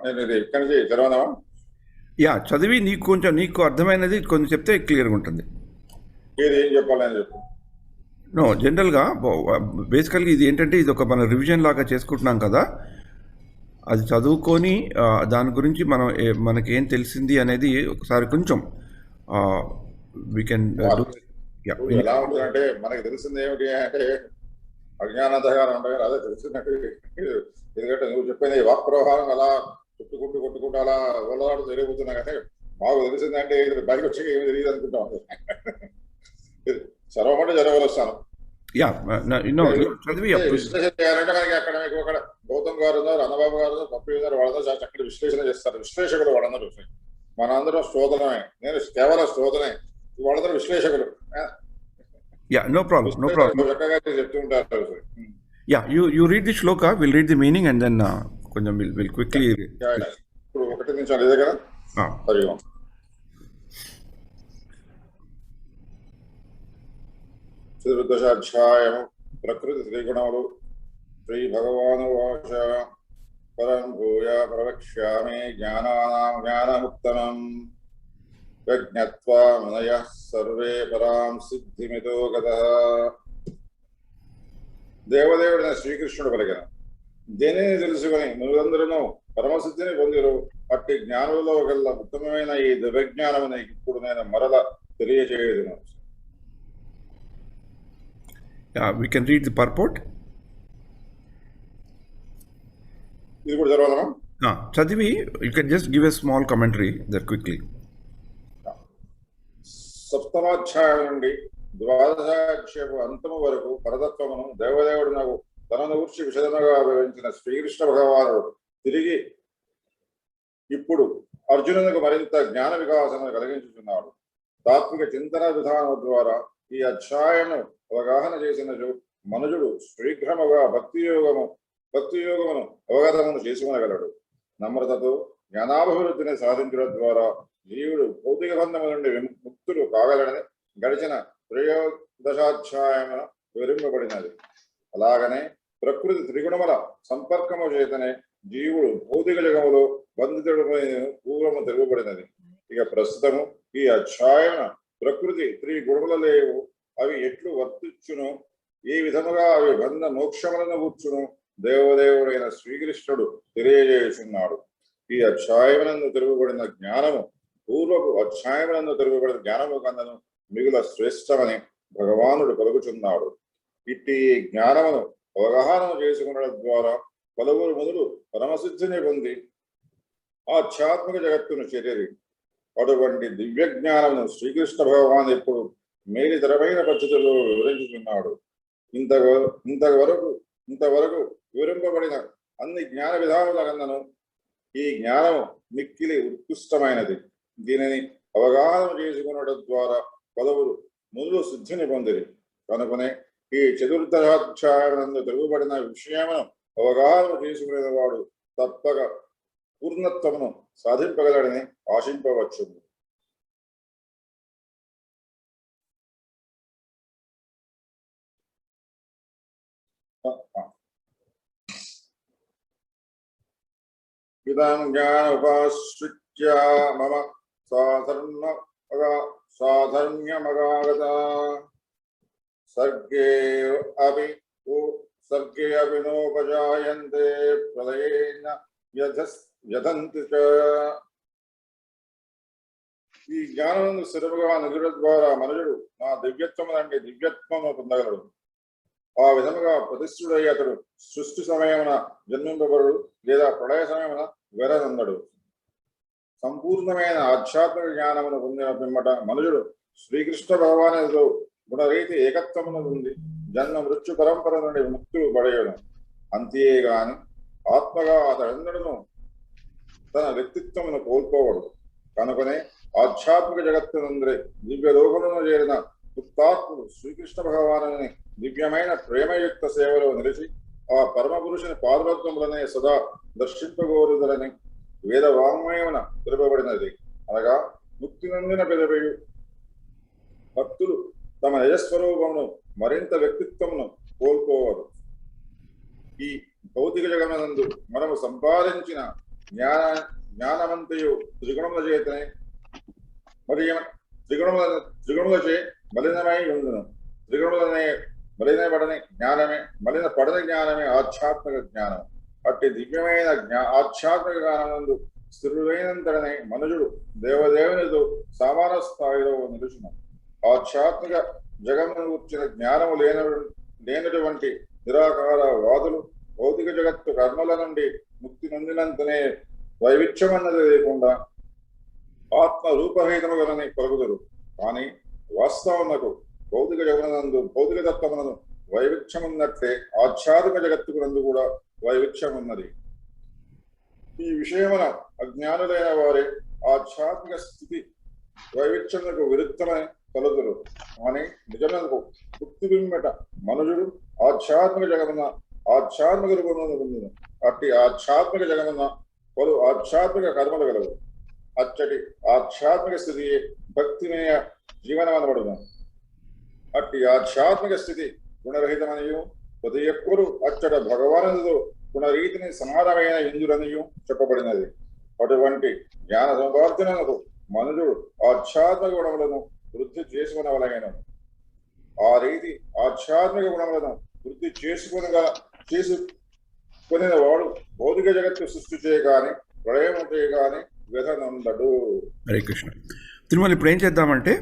నేను ఇది ఇక్కడి నుంచి చదవదామా? యా, చదివి నీకు అర్థమైనది కొంచెం చెప్తే క్లియర్గా ఉంటుంది. ఏది ఏం చెప్పాలని చెప్పు. నో, జనరల్గా బేసికల్గా ఇది ఏంటంటే ఇది ఒక మన రివిజన్ లాగా చేసుకుంటున్నాం కదా, అది చదువుకొని దాని గురించి మనకి ఏం తెలిసింది అనేది ఒకసారి కొంచెం వీ కెన్ డూ. ఇప్పుడు ఎలా ఉంటుందంటే మనకి తెలిసింది ఏమిటి అంటే అజ్ఞానంతగానే ఉంటాయి, అదే తెలిసినట్టు. ఎందుకంటే నువ్వు చెప్పేది వాక్ ప్రవాహం అలా కొట్టుకుంటూ అలా వల్లలాడు జరిగిపోతున్నా కానీ మాకు తెలిసిందంటే బయటకు వచ్చి ఏమి తెలియదు అనుకుంటాం. చదవమంటే చదవగలుస్తాను. యా, చదివి విశ్లేషణ చేయాలంటే మనకి అక్కడ మీకు అక్కడ గౌతమ్ గారు ఉన్నారు, అన్నబాబు గారు ఉన్నారు, పప్పు గారు, వాళ్ళందరూ చాలా చక్కటి విశ్లేషణ చేస్తారు. విశ్లేషకులు వాళ్ళందరూ. మనందరం శ్రోతలమే, నేను కేవలం శ్రోతనే, వాళ్ళందరూ విశ్లేషకులు. Yeah, no problem. చక్కగా చెప్తూ ఉంటారు. Yeah, you read the shloka, will read the meaning and then కొంచెం విల్ క్విక్లీ. ఇప్పుడు 1 నిమిషాలు ఇదే కదా. హరి ఓం. చతుర్దశాధ్యాయము ప్రకృతి త్రిగుణములు. శ్రీ భగవాను వాచ పరం భూయ ప్రవక్ష్యామి జ్ఞానానాం జ్ఞానముత్తమం యజ్ఞత్వా మునయః సర్వే పరాం సిద్ధిమితో గతః. దేవదేవుడైన శ్రీకృష్ణుడు పలికిన, దేనిని తెలుసుకుని నువ్వందరూ పరమసిద్ధిని పొందిరు, అట్టి జ్ఞానులలో గల ఉత్తమమైన ఈ దివ్యజ్ఞానముని ఇప్పుడు నేను మరల తెలియజేయదును. We can read the purport. ఇది కూడా చదవదామా? చదివి you can just give a small commentary there quickly. సప్తమాధ్యాయం నుండి ద్వాదశాధ్యాయపు అంతము వరకు పరతత్వమును దేవదేవుడు నాకు తనను గురించి విశదముగా వివరించిన శ్రీకృష్ణ భగవానుడు తిరిగి ఇప్పుడు అర్జునునికి మరింత జ్ఞాన వికాసము కలిగించుచున్నాడు. తాత్విక చింతన విధానం ద్వారా ఈ అధ్యాయము అవగాహన చేసిన మనుజుడు శీఘ్రముగా భక్తియోగమును అవగతమును చేసుకునగలడు. నమ్రతతో జ్ఞానాభివృద్ధిని సాధించడం ద్వారా జీవుడు భౌతిక బంధము నుండి ముక్తులు కాగలడని గడిచిన త్రయోదశాధ్యాయమున వివరింపబడినది. అలాగనే ప్రకృతి త్రిగుణముల సంపర్కము చేతనే జీవుడు భౌతిక జగములో బంధితుడమై పూర్వము తెలుపబడినది. ఇక ప్రస్తుతము ఈ అధ్యాయమున ప్రకృతి త్రిగుణముల లేవు, అవి ఎట్లు వర్తించును, ఏ విధముగా అవి బంధ మోక్షములను కూర్చును దేవదేవుడైన శ్రీకృష్ణుడు తెలియజేస్తున్నాడు. ఈ అధ్యాయమునందు తెలుపబడిన జ్ఞానము పూర్వపు అధ్యాయమునందు తెలుపబడిన జ్ఞానము కన్నను మిగుల శ్రేష్టమని భగవానుడు పలుకుచున్నాడు. ఇట్టి జ్ఞానమును అవగాహన చేసుకునడం ద్వారా పలువురు మొదలు పరమసిద్ధిని పొంది ఆధ్యాత్మిక జగత్తును చేరేది. అటువంటి దివ్య జ్ఞానమును శ్రీకృష్ణ భగవాన్ ఇప్పుడు మేలితరమైన పద్ధతిలో వివరించుతున్నాడు. ఇంతవరకు వివరింపబడిన అన్ని జ్ఞాన విధానాల కన్నను ఈ జ్ఞానము మిక్కిలి ఉత్కృష్టమైనది. దీనిని అవగాహన చేసుకునడం ద్వారా పలువురు ముందు సిద్ధిని పొందిరి. కనుకనే ఈ చతుర్థాధ్యాయనందు తెలుపబడిన విషయమును అవగాహన చేసుకునే వాడు తప్పక పూర్ణత్వమును సాధింపగలడని ఆశింపవచ్చు. ఇదం జ్ఞానోపాశ్రిత్య మమ సాధర్మ్యమగాగత సర్గే అపి నోపజాయంతే ప్రళయేన వ్యధంతి చ. ఈ జ్ఞానం స్థిరముగా నిలుడ ద్వారా మనుషుడు నా దివ్యత్వము అంటే దివ్యత్వము పొందగలడు. ఆ విధముగా ప్రతిష్ఠుడై అతడు సృష్టి సమయమున జన్మింపబడు లేదా ప్రళయ సమయమున వెరనందడు. సంపూర్ణమైన ఆధ్యాత్మిక జ్ఞానమును పొందిన పిమ్మట మనుషుడు శ్రీకృష్ణ భగవానుతో గుణరీతి ఏకత్వమును పొంది జన్మ మృత్యు పరంపర నుండి ముక్తులు పడేయడు. అంతేగాని ఆత్మగా అతడెన్నడను తన వ్యక్తిత్వమును కోల్పోవడు. కనుకనే ఆధ్యాత్మిక జగత్తు నుండి దివ్య లోకములను చేరిన ముక్తాత్ముడు శ్రీకృష్ణ భగవానుని దివ్యమైన ప్రేమయుక్త సేవలో నిలిచి ఆ పరమ పురుషుని పార్వత్వములనే సదా దర్శింపగోరుదలని వేద వాంగ్మయమున తెలుపబడినది. అనగా ముక్తి నొందిన పెదవేయు భక్తులు తమ నిజస్వరూపమును మరింత వ్యక్తిత్వమును కోల్పోవరు. ఈ భౌతిక జగమునందు మనము సంపాదించిన జ్ఞానమంతయు త్రిగుణముల చేతనే త్రిగుణములచే మలినమై ఉండును. త్రిగుణములనే మలినపడని జ్ఞానమే మలినపడని జ్ఞానమే ఆధ్యాత్మిక జ్ఞానం. అట్టి దివ్యమైన ఆధ్యాత్మిక జ్ఞానమందు స్థిరుడైనంతటనే మనుజుడు దేవదేవునితో సమాన స్థాయిలో నిలుచును. ఆధ్యాత్మిక జగమును వచ్చిన జ్ఞానము లేనటువంటి నిరాకార వాదులు భౌతిక జగత్తు కర్మల నుండి ముక్తి నొందినంతనే వైవిధ్యమన్నది లేకుండా ఆత్మ రూపరహితము గలని పలుకుదురు. కానీ వాస్తవమునకు భౌతిక జగమునందు భౌతిక తత్వమునందు వైవిధ్యమున్నట్లే ఆధ్యాత్మిక జగత్తుకునందు కూడా వైవిధ్యమున్నది. ఈ విషయమున అజ్ఞానులైన వారే ఆధ్యాత్మిక స్థితి వైవిధ్యములకు విరుద్ధమని తలుదురు. కానీ నిజమునకు ముక్తి బింబట మనుజుడు ఆధ్యాత్మిక జగమున ఆధ్యాత్మిక రూపమును పొందును. అట్టి ఆధ్యాత్మిక జగమున పలు ఆధ్యాత్మిక కర్మలు గలవు. అచ్చటి ఆధ్యాత్మిక స్థితి భక్తిమయ జీవనమనబడును. అట్టి ఆధ్యాత్మిక స్థితి గుణరహితమనియు ప్రతి ఒక్కరు అచ్చట భగవానుతో గుణరీతిని సమానమైన ఇంద్రుడనియు చెప్పబడినది. అటువంటి జ్ఞాన సముపార్జనకు మనుజుడు ఆధ్యాత్మిక గుణములను వృద్ధి చేసుకునవలగను. ఆ రీతి ఆధ్యాత్మిక గుణములను వృద్ధి చేసుకుని వాడు భౌతిక జగత్తు సృష్టి చేయగాని ప్రళయము చేయగాని వ్యధనందడు. హరే కృష్ణ. తిరుమల ఇప్పుడు ఏం చేద్దామంటే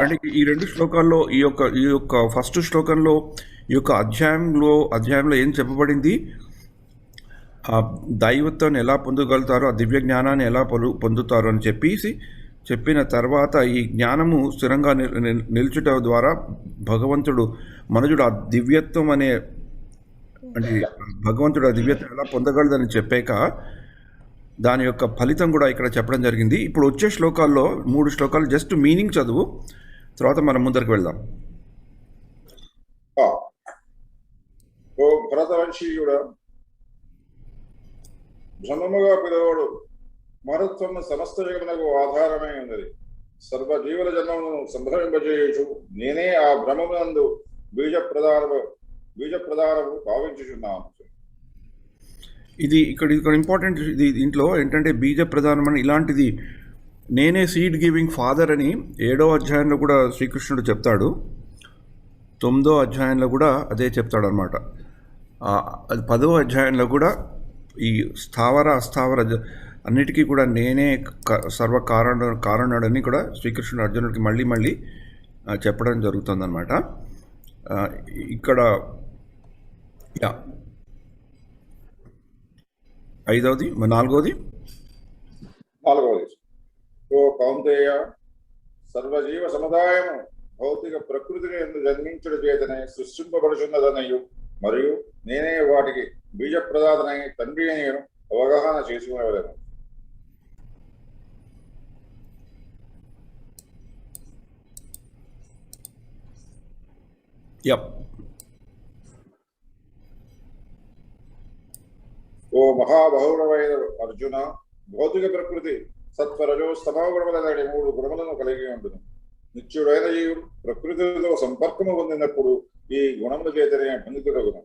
అంటే ఈ రెండు శ్లోకాల్లో ఈ యొక్క ఫస్ట్ శ్లోకంలో ఈ యొక్క అధ్యాయంలో ఏం చెప్పబడింది, ఆ దైవత్వాన్ని ఎలా పొందగలుగుతారో, ఆ దివ్య జ్ఞానాన్ని ఎలా పొందుతారు అని చెప్పిన తర్వాత ఈ జ్ఞానము స్థిరంగా నిల్చుట ద్వారా మనుజుడు ఆ దివ్యత్వం అంటే భగవంతుడు ఆ దివ్యత్వం ఎలా పొందగలదని చెప్పాక దాని యొక్క ఫలితం కూడా ఇక్కడ చెప్పడం జరిగింది. ఇప్పుడు వచ్చే శ్లోకాల్లో 3 శ్లోకాలు జస్ట్ మీనింగ్ చదువు, తర్వాత మనం ముందరికి వెళ్దాం. ఓ భరతవంశీయుడ, బ్రహ్మముగా పిలువడు మహత్వము సమస్త జగమునకు ఆధారమై ఉన్నది. సర్వజీవుల జన్మమును సంభవింపజేయు నేనే ఆ బ్రహ్మమునందు బీజ ప్రధానము భావించుచున్నాను. ఇది ఇక్కడ ఇంపార్టెంట్. దీంట్లో ఏంటంటే బీజ ప్రధానం అని ఇలాంటిది నేనే సీడ్ గివింగ్ ఫాదర్ అని 7వ అధ్యాయంలో కూడా శ్రీకృష్ణుడు చెప్తాడు. 9వ అధ్యాయంలో కూడా అదే చెప్తాడు అనమాట. 10వ అధ్యాయంలో కూడా ఈ స్థావర అస్థావర అన్నిటికీ కూడా నేనే కారణుడని కూడా శ్రీకృష్ణుడు అర్జునుడికి మళ్ళీ చెప్పడం జరుగుతుందన్నమాట. ఇక్కడ 5వది 4వది ఓ కౌంతేయ, సర్వజీవ సముదాయము భౌతిక ప్రకృతిని ఎందు జన్మించుడు చేతనే సృష్టింపబడుచున్నదనయు మరియు నేనే వాటికి బీజ ప్రదాతనై తండ్రి నేను అవగాహన చేసుకునేవలను. ఓ మహాబహుళమైన అర్జున, భౌతిక ప్రకృతి సత్వరజో స్తమోగుణములనే 3 గుణములను కలిగి ఉంటుంది. నిత్యుడైన జీవుడు ప్రకృతితో సంపర్కము పొందినప్పుడు ఈ గుణముల చేతనే పొందుతురగును.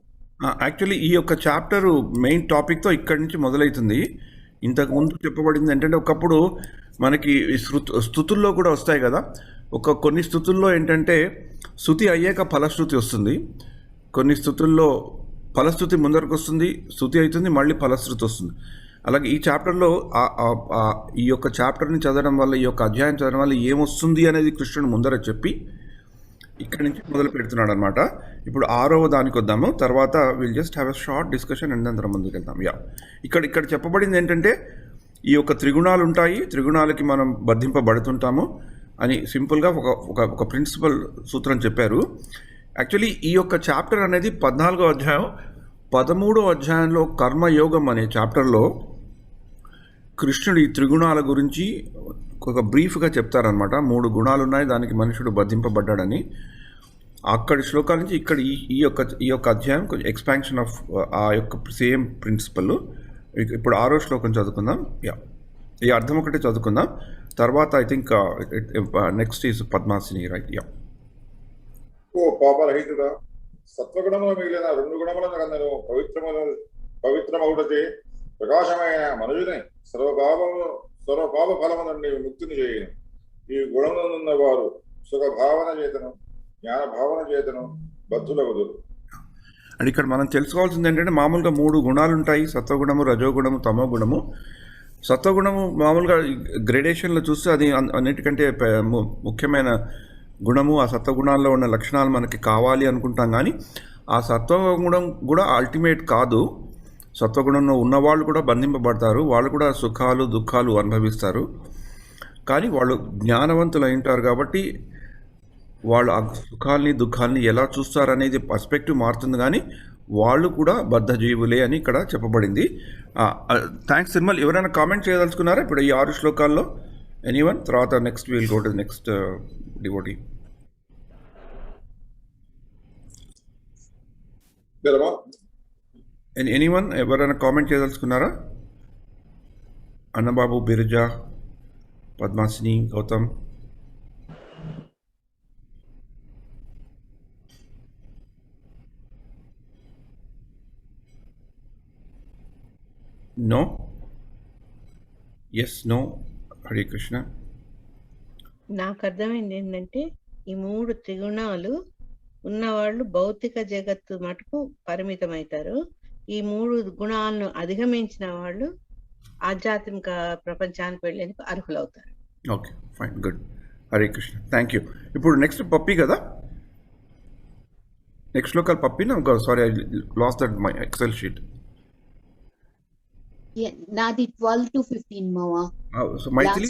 యాక్చువల్లీ ఈ యొక్క చాప్టర్ మెయిన్ టాపిక్తో ఇక్కడి నుంచి మొదలవుతుంది. ఇంతకు ముందు చెప్పబడింది ఏంటంటే ఒకప్పుడు మనకి స్థుతుల్లో కూడా వస్తాయి కదా, కొన్ని స్థుతుల్లో ఏంటంటే స్థుతి అయ్యాక ఫలశ్రుతి వస్తుంది, కొన్ని స్థుతుల్లో ఫలశ్రుతి ముందరకు వస్తుంది, స్థుతి అవుతుంది, మళ్ళీ ఫలశ్రుతి వస్తుంది. అలాగే ఈ చాప్టర్లో ఈ యొక్క చాప్టర్ని చదవడం వల్ల, ఈ యొక్క అధ్యాయం చదవడం వల్ల ఏమొస్తుంది అనేది కృష్ణుడు ముందర చెప్పి ఇక్కడి నుంచి మొదలు పెడుతున్నాడు అనమాట. ఇప్పుడు 6వ దానికి వద్దాము, తర్వాత will just have a short discussion and అందరం ముందుకు వెళ్దాం. ఇక్కడ చెప్పబడింది ఏంటంటే ఈ యొక్క త్రిగుణాలు ఉంటాయి, త్రిగుణాలకి మనం బంధింపబడుతుంటాము అని సింపుల్గా ఒక ప్రిన్సిపల్ సూత్రం చెప్పారు. యాక్చువల్లీ ఈ యొక్క చాప్టర్ అనేది 14వ అధ్యాయం. 13వ అధ్యాయంలో కర్మయోగం అనే చాప్టర్లో కృష్ణుడు ఈ త్రిగుణాల గురించి ఒక బ్రీఫ్గా చెప్తారనమాట. 3 గుణాలు ఉన్నాయి, దానికి మనుషుడు బంధింపబడ్డాడని. అక్కడి శ్లోకాల నుంచి ఇక్కడ ఈ యొక్క అధ్యాయం కొంచెం ఎక్స్పాన్షన్ ఆఫ్ ఆ యొక్క సేమ్ ప్రిన్సిపల్. ఇప్పుడు 6వ శ్లోకం చదువుకుందాం. ఈ అర్థం ఒకటి చదువుకుందాం, తర్వాత I think next is Padmasini, right? ఓ పాపరహితుడా, సత్వగుణములు మిగిలిన 2 గుణములను కన్నను పవిత్రమగుటచే ప్రకాశమైన మనుజుని సర్వపాప ఫలము నుండి ముక్తిని చేయను. ఈ గుణమున్న వారు సుఖ భావన చేతను జ్ఞాన భావన చేతను బద్ధులగుదురు. అండ్ ఇక్కడ మనం తెలుసుకోవాల్సింది ఏంటంటే మామూలుగా 3 గుణాలు ఉంటాయి, సత్వగుణము, రజోగుణము, తమో గుణము. సత్వగుణము మామూలుగా గ్రేడేషన్లో చూస్తే అది అన్నిటికంటే ముఖ్యమైన గుణము. ఆ సత్వగుణాల్లో ఉన్న లక్షణాలు మనకి కావాలి అనుకుంటాం, కానీ ఆ సత్వగుణం కూడా అల్టిమేట్ కాదు. సత్వగుణంలో ఉన్నవాళ్ళు కూడా బంధింపబడతారు, వాళ్ళు కూడా సుఖాలు దుఃఖాలు అనుభవిస్తారు. కానీ వాళ్ళు జ్ఞానవంతులు అయి ఉంటారు కాబట్టి వాళ్ళు ఆ సుఖాల్ని దుఃఖాల్ని ఎలా చూస్తారనేది పర్స్పెక్టివ్ మారుతుంది, కానీ వాళ్ళు కూడా బద్ధజీవులే అని ఇక్కడ చెప్పబడింది. థ్యాంక్స్ నిర్మల్. ఎవరైనా కామెంట్ చేయదలుచుకున్నారా ఇప్పుడు ఈ 6 శ్లోకాల్లో? ఎనీవన్? తర్వాత next will go to next devotee. Anyone ఎవరైనా కామెంట్ చేయదలుచుకున్నారా? Annababu, Biruja, Padmasini, Gautam. No? Yes, no? Hare Krishna. నాకు అర్థమైంది ఏంటంటే ఈ 3 త్రిగుణాలు ఉన్నవాళ్ళు భౌతిక జగత్తు మటుకు పరిమితమవుతారు. ఈ 3 గుణాలను అధిగమించిన వాళ్ళు ఆధ్యాత్మిక ప్రపంచానికి వెళ్ళేందుకు అర్హులవుతారు. Okay, fine, good. Hare Krishna, thank you. ఇప్పుడు నెక్స్ట్ పప్పి కదా? నెక్స్ట్ లోకల్ పప్పి. Sorry, I lost that my Excel sheet. నాది 12 to 15 మావా. సో మైథిలి,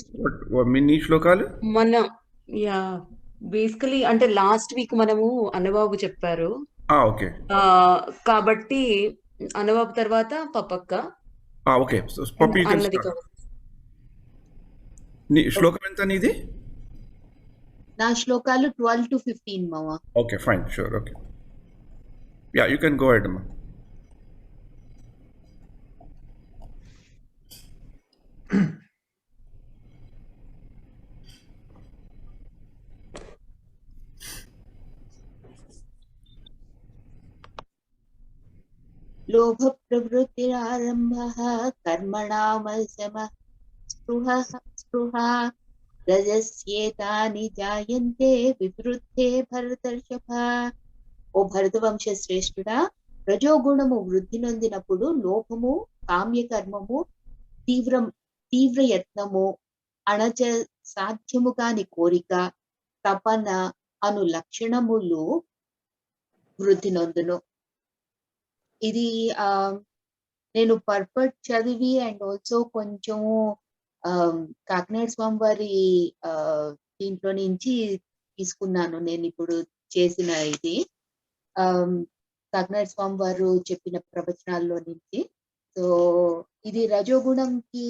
మీ శ్లోకాలు? మన బేసికలీ అంటే లాస్ట్ వీక్ మనము అన్నబాబు చెప్పారు. ఓకే, కాబట్టి అన్నబాబు తర్వాత పప్పక్క. ఓకే, పప్పి అన్నది శ్లోకం ఎంత నీది? నా శ్లోకాలు 12 to 15 మావా. Okay, fine, sure. Okay, yeah, you can go ahead అమ్మా. లోభ ప్రవృత్తిరారంభః కర్మణామశమః స్పృహా రజస్యేతాని జాయంతే వివృద్ధే భరతర్షభ. ఓ భరతవంశ శ్రేష్ఠుడా, రజోగుణము వృద్ధి నొందినప్పుడు లోభము, కామ్యకర్మము, తీవ్ర యత్నము, అణచ సాధ్యము కాని కోరిక, తపన అను లక్షణములు వృద్ధి నొందును. ఇది నేను పర్పట్ చదివి అండ్ ఆల్సో కొంచెము కాకినాడ స్వామి వారి దీంట్లో నుంచి తీసుకున్నాను నేను ఇప్పుడు చేసిన ఇది. కాకినాడ స్వామి వారు చెప్పిన ప్రవచనాల్లో నుంచి. సో ఇది రజోగుణంకి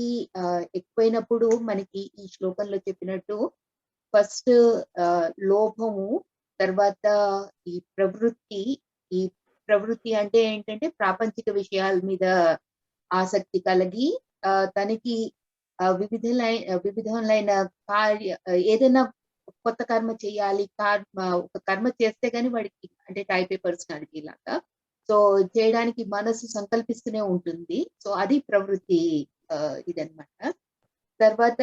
ఎక్కువైనప్పుడు మనకి ఈ శ్లోకంలో చెప్పినట్టు ఫస్ట్ లోభము, తర్వాత ఈ ప్రవృత్తి అంటే ఏంటంటే ప్రాపంచిక విషయాల మీద ఆసక్తి కలిగి తనకి వివిధమైన ఏదైనా కొత్త కర్మ చేయాలి, ఒక కర్మ చేస్తే గానీ వాడికి అంటే టైప్ ఏ పర్సనాలిటీ లాగా సో చేయడానికి మనసు సంకల్పిస్తూనే ఉంటుంది. సో అది ప్రవృత్తి ఇదన్నమాట. తర్వాత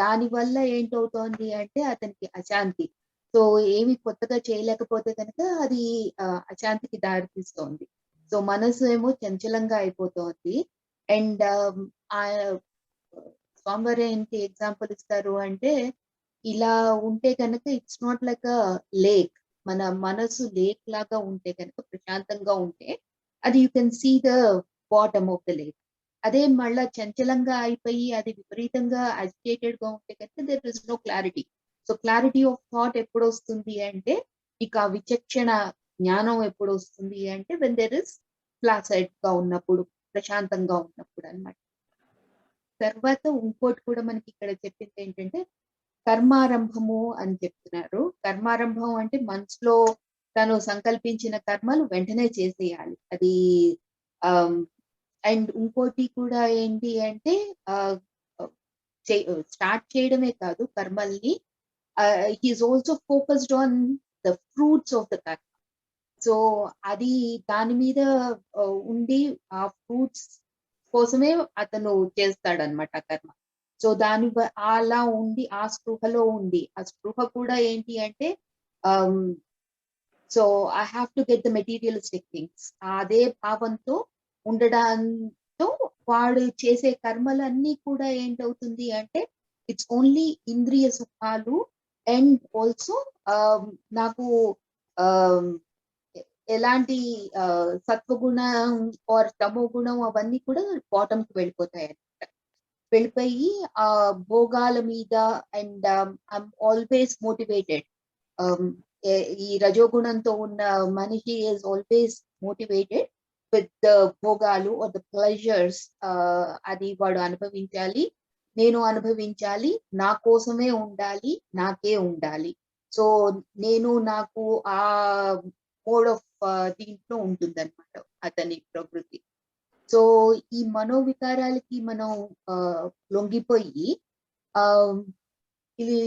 దాని వల్ల ఏంటవుతోంది అంటే అతనికి అశాంతి. సో ఏమి కొత్తగా చేయలేకపోతే కనుక అది అశాంతికి దారితీస్తోంది. సో మనసు ఏమో చంచలంగా అయిపోతోంది. అండ్ స్వామివారు ఏంటి ఎగ్జాంపుల్ ఇస్తారు అంటే, ఇలా ఉంటే కనుక it's not like a lake. మన మనసు లేక్ లాగా ఉంటే కనుక, ప్రశాంతంగా ఉంటే అది you can see the bottom of the lake. అదే మళ్ళా చంచలంగా అయిపోయి అది విపరీతంగా అజిటేటెడ్ గా ఉంటే కనుక there is no clarity. So clarity of thought ఎప్పుడు వస్తుంది అంటే, ఇక విచక్షణ జ్ఞానం ఎప్పుడు వస్తుంది అంటే వెన్ దెర్ ఇస్ ప్లాసైడ్ గా ఉన్నప్పుడు, ప్రశాంతంగా ఉన్నప్పుడు అన్నమాట. తర్వాత ఇంకోటి కూడా మనకి ఇక్కడ చెప్పింది ఏంటంటే కర్మారంభము అని చెప్తున్నారు. కర్మారంభం అంటే మనసులో తను సంకల్పించిన కర్మలు వెంటనే చేసేయాలి అది. అండ్ ఇంకోటి కూడా ఏంటి అంటే స్టార్ట్ చేయడమే కాదు కర్మల్ని, he is also focused on the fruits of the karma. So అది దాని మీద ఉండి ఆ ఫ్రూట్స్ కోసమే అతను చేస్తాడనమాట కర్మ. సో అలా ఉండి ఆ స్పృహలో ఉండి, ఆ స్పృహ కూడా ఏంటి అంటే so I have to get the materialistic things, అదే భావంతో ఉండడంతో వాడు చేసే కర్మలన్నీ కూడా ఏంటవుతుంది అంటే ఇట్స్ ఓన్లీ ఇంద్రియ సుఖాలు. అండ్ ఆల్సో నాకు ఎలాంటి సత్వగుణం ఆర్ తమో గుణం అవన్నీ కూడా బాటమ్ కి వెళ్ళిపోతాయి అన్నమాట. వెళ్ళిపోయి ఆ భోగాల మీద. And I'm always motivated. ఈ రజోగుణంతో ఉన్న మనిషి is always motivated with the భోగాలు ఆర్ ద ప్లెజర్స్. అది వాడు అనుభవించాలి, నేను అనుభవించాలి, నా కోసమే ఉండాలి, నాకే ఉండాలి. సో నేను నాకు ఆ మోడ్ ఆఫ్ దీంట్లో ఉంటుందన్నమాట అతని ప్రకృతి. సో ఈ మనోవికారాలకి మనం లొంగిపోయి ఇది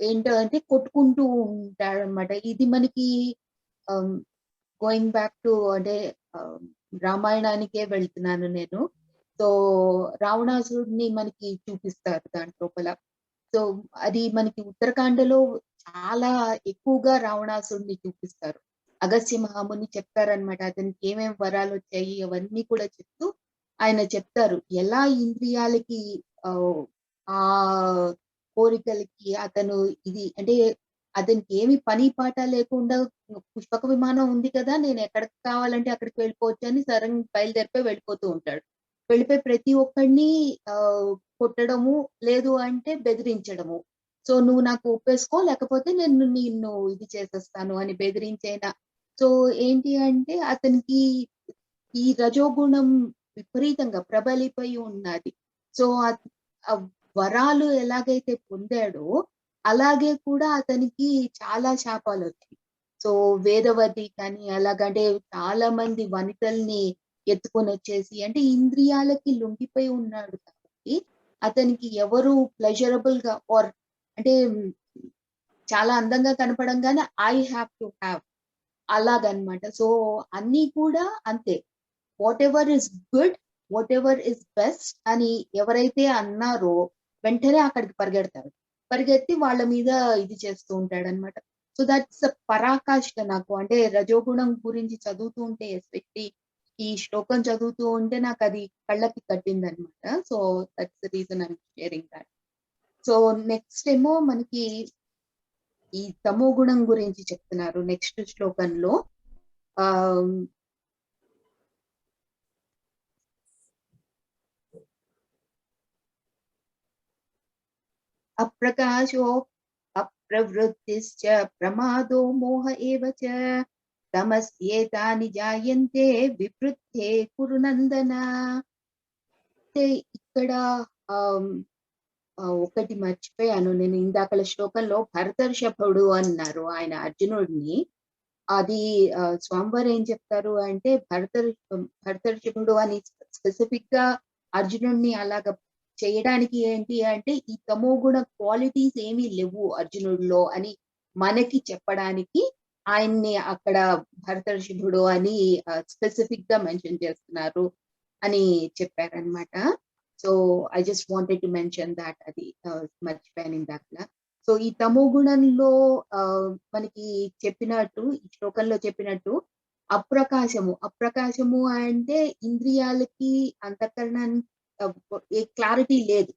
ఏంటంటే కొట్టుకుంటూ ఉంటాడనమాట. ఇది మనకి గోయింగ్ బ్యాక్ టు అంటే రామాయణానికే వెళ్తున్నాను నేను. సో రావణాసురుడిని మనకి చూపిస్తారు దాంట్లోపల. సో అది మనకి ఉత్తరాఖండలో చాలా ఎక్కువగా రావణాసురుడిని చూపిస్తారు. అగస్త్య మహాముని చెప్తారనమాట, అతనికి ఏమేమి వరాలు వచ్చాయి అవన్నీ కూడా చెప్తూ ఆయన చెప్తారు ఎలా ఇంద్రియాలకి ఆ కోరికలకి అతను ఇది అంటే అతనికి ఏమి పని పాట లేకుండా పుష్పక విమానం ఉంది కదా, నేను ఎక్కడికి కావాలంటే అక్కడికి వెళ్ళిపోవచ్చు అని సడన్ బయలుదేరిపోయి వెళ్ళిపోతూ ఉంటాడు. వెళ్ళిపోయి ప్రతి ఒక్కడిని కొట్టడము, లేదు అంటే బెదిరించడము. సో నువ్వు నాకు ఒప్పేసుకో, లేకపోతే నేను నిన్ను ఇది చేసేస్తాను అని బెదిరించేనా. సో ఏంటి అంటే అతనికి ఈ రజోగుణం విపరీతంగా ప్రబలిపోయి ఉన్నది. సో ఆ వరాలు ఎలాగైతే పొందాడో అలాగే కూడా అతనికి చాలా శాపాలు వచ్చాయి. సో వేదవతి కానీ అలాగంటే చాలా మంది వనితల్ని ఎత్తుకొని వచ్చేసి, అంటే ఇంద్రియాలకి లొంగిపోయి ఉన్నాడు కాబట్టి అతనికి ఎవరు ప్లెజరబుల్ గా ఆర్ అంటే చాలా అందంగా కనపడంగానే ఐ హ్యావ్ టు హ్యావ్ అలాగనమాట. సో అన్ని కూడా అంతే, what ever is good, what ever is best అని ఎవరైతే అన్నారో వెంటనే అక్కడికి పరిగెత్తి వాళ్ళ మీద ఇది చేస్తూ ఉంటాడనమాట. సో దట్స్ పరాకాష్ఠ. నాకు అంటే రజోగుణం గురించి చదువుతూ ఉంటే, ఎస్పెషలీ ఈ శ్లోకం చదువుతూ ఉంటే నాకు అది కళ్ళకి కట్టింది అనమాట. So that's the reason I'm sharing that. So next ఏమో మనకి ఈ తమో గుణం గురించి చెప్తున్నారు నెక్స్ట్ శ్లోకంలో. అప్రకాశో అప్రవృత్తిశ్చ ప్రమాదో మోహ ఏవ చ తమస్యేతాని జాయంతే వివృద్ధే కురు నందన. ఇక్కడ ఒకటి మర్చిపోయాను నేను, ఇందాకల శ్లోకంలో భరతర్షభుడు అన్నారు ఆయన అర్జునుడిని. అది స్వామివారు ఏం చెప్తారు అంటే భరతర్షభుడు అని స్పెసిఫిక్ గా అర్జునుడిని అలాగ చేయడానికి ఏంటి అంటే ఈ తమోగుణ క్వాలిటీస్ ఏమీ లేవు అర్జునుడిలో అని మనకి చెప్పడానికి ఆయన్ని అక్కడ భరతర్షభుడు అని స్పెసిఫిక్ గా మెన్షన్ చేస్తున్నారు అని చెప్పారనమాట. So I just wanted to mention that, అది మర్చిపోయాను ఇందాక. సో ఈ తమో గుణంలో మనకి చెప్పినట్టు, ఈ శ్లోకంలో చెప్పినట్టు అప్రకాశము అంటే ఇంద్రియాలకి అంతఃకరణానికి ఏ క్లారిటీ లేదు.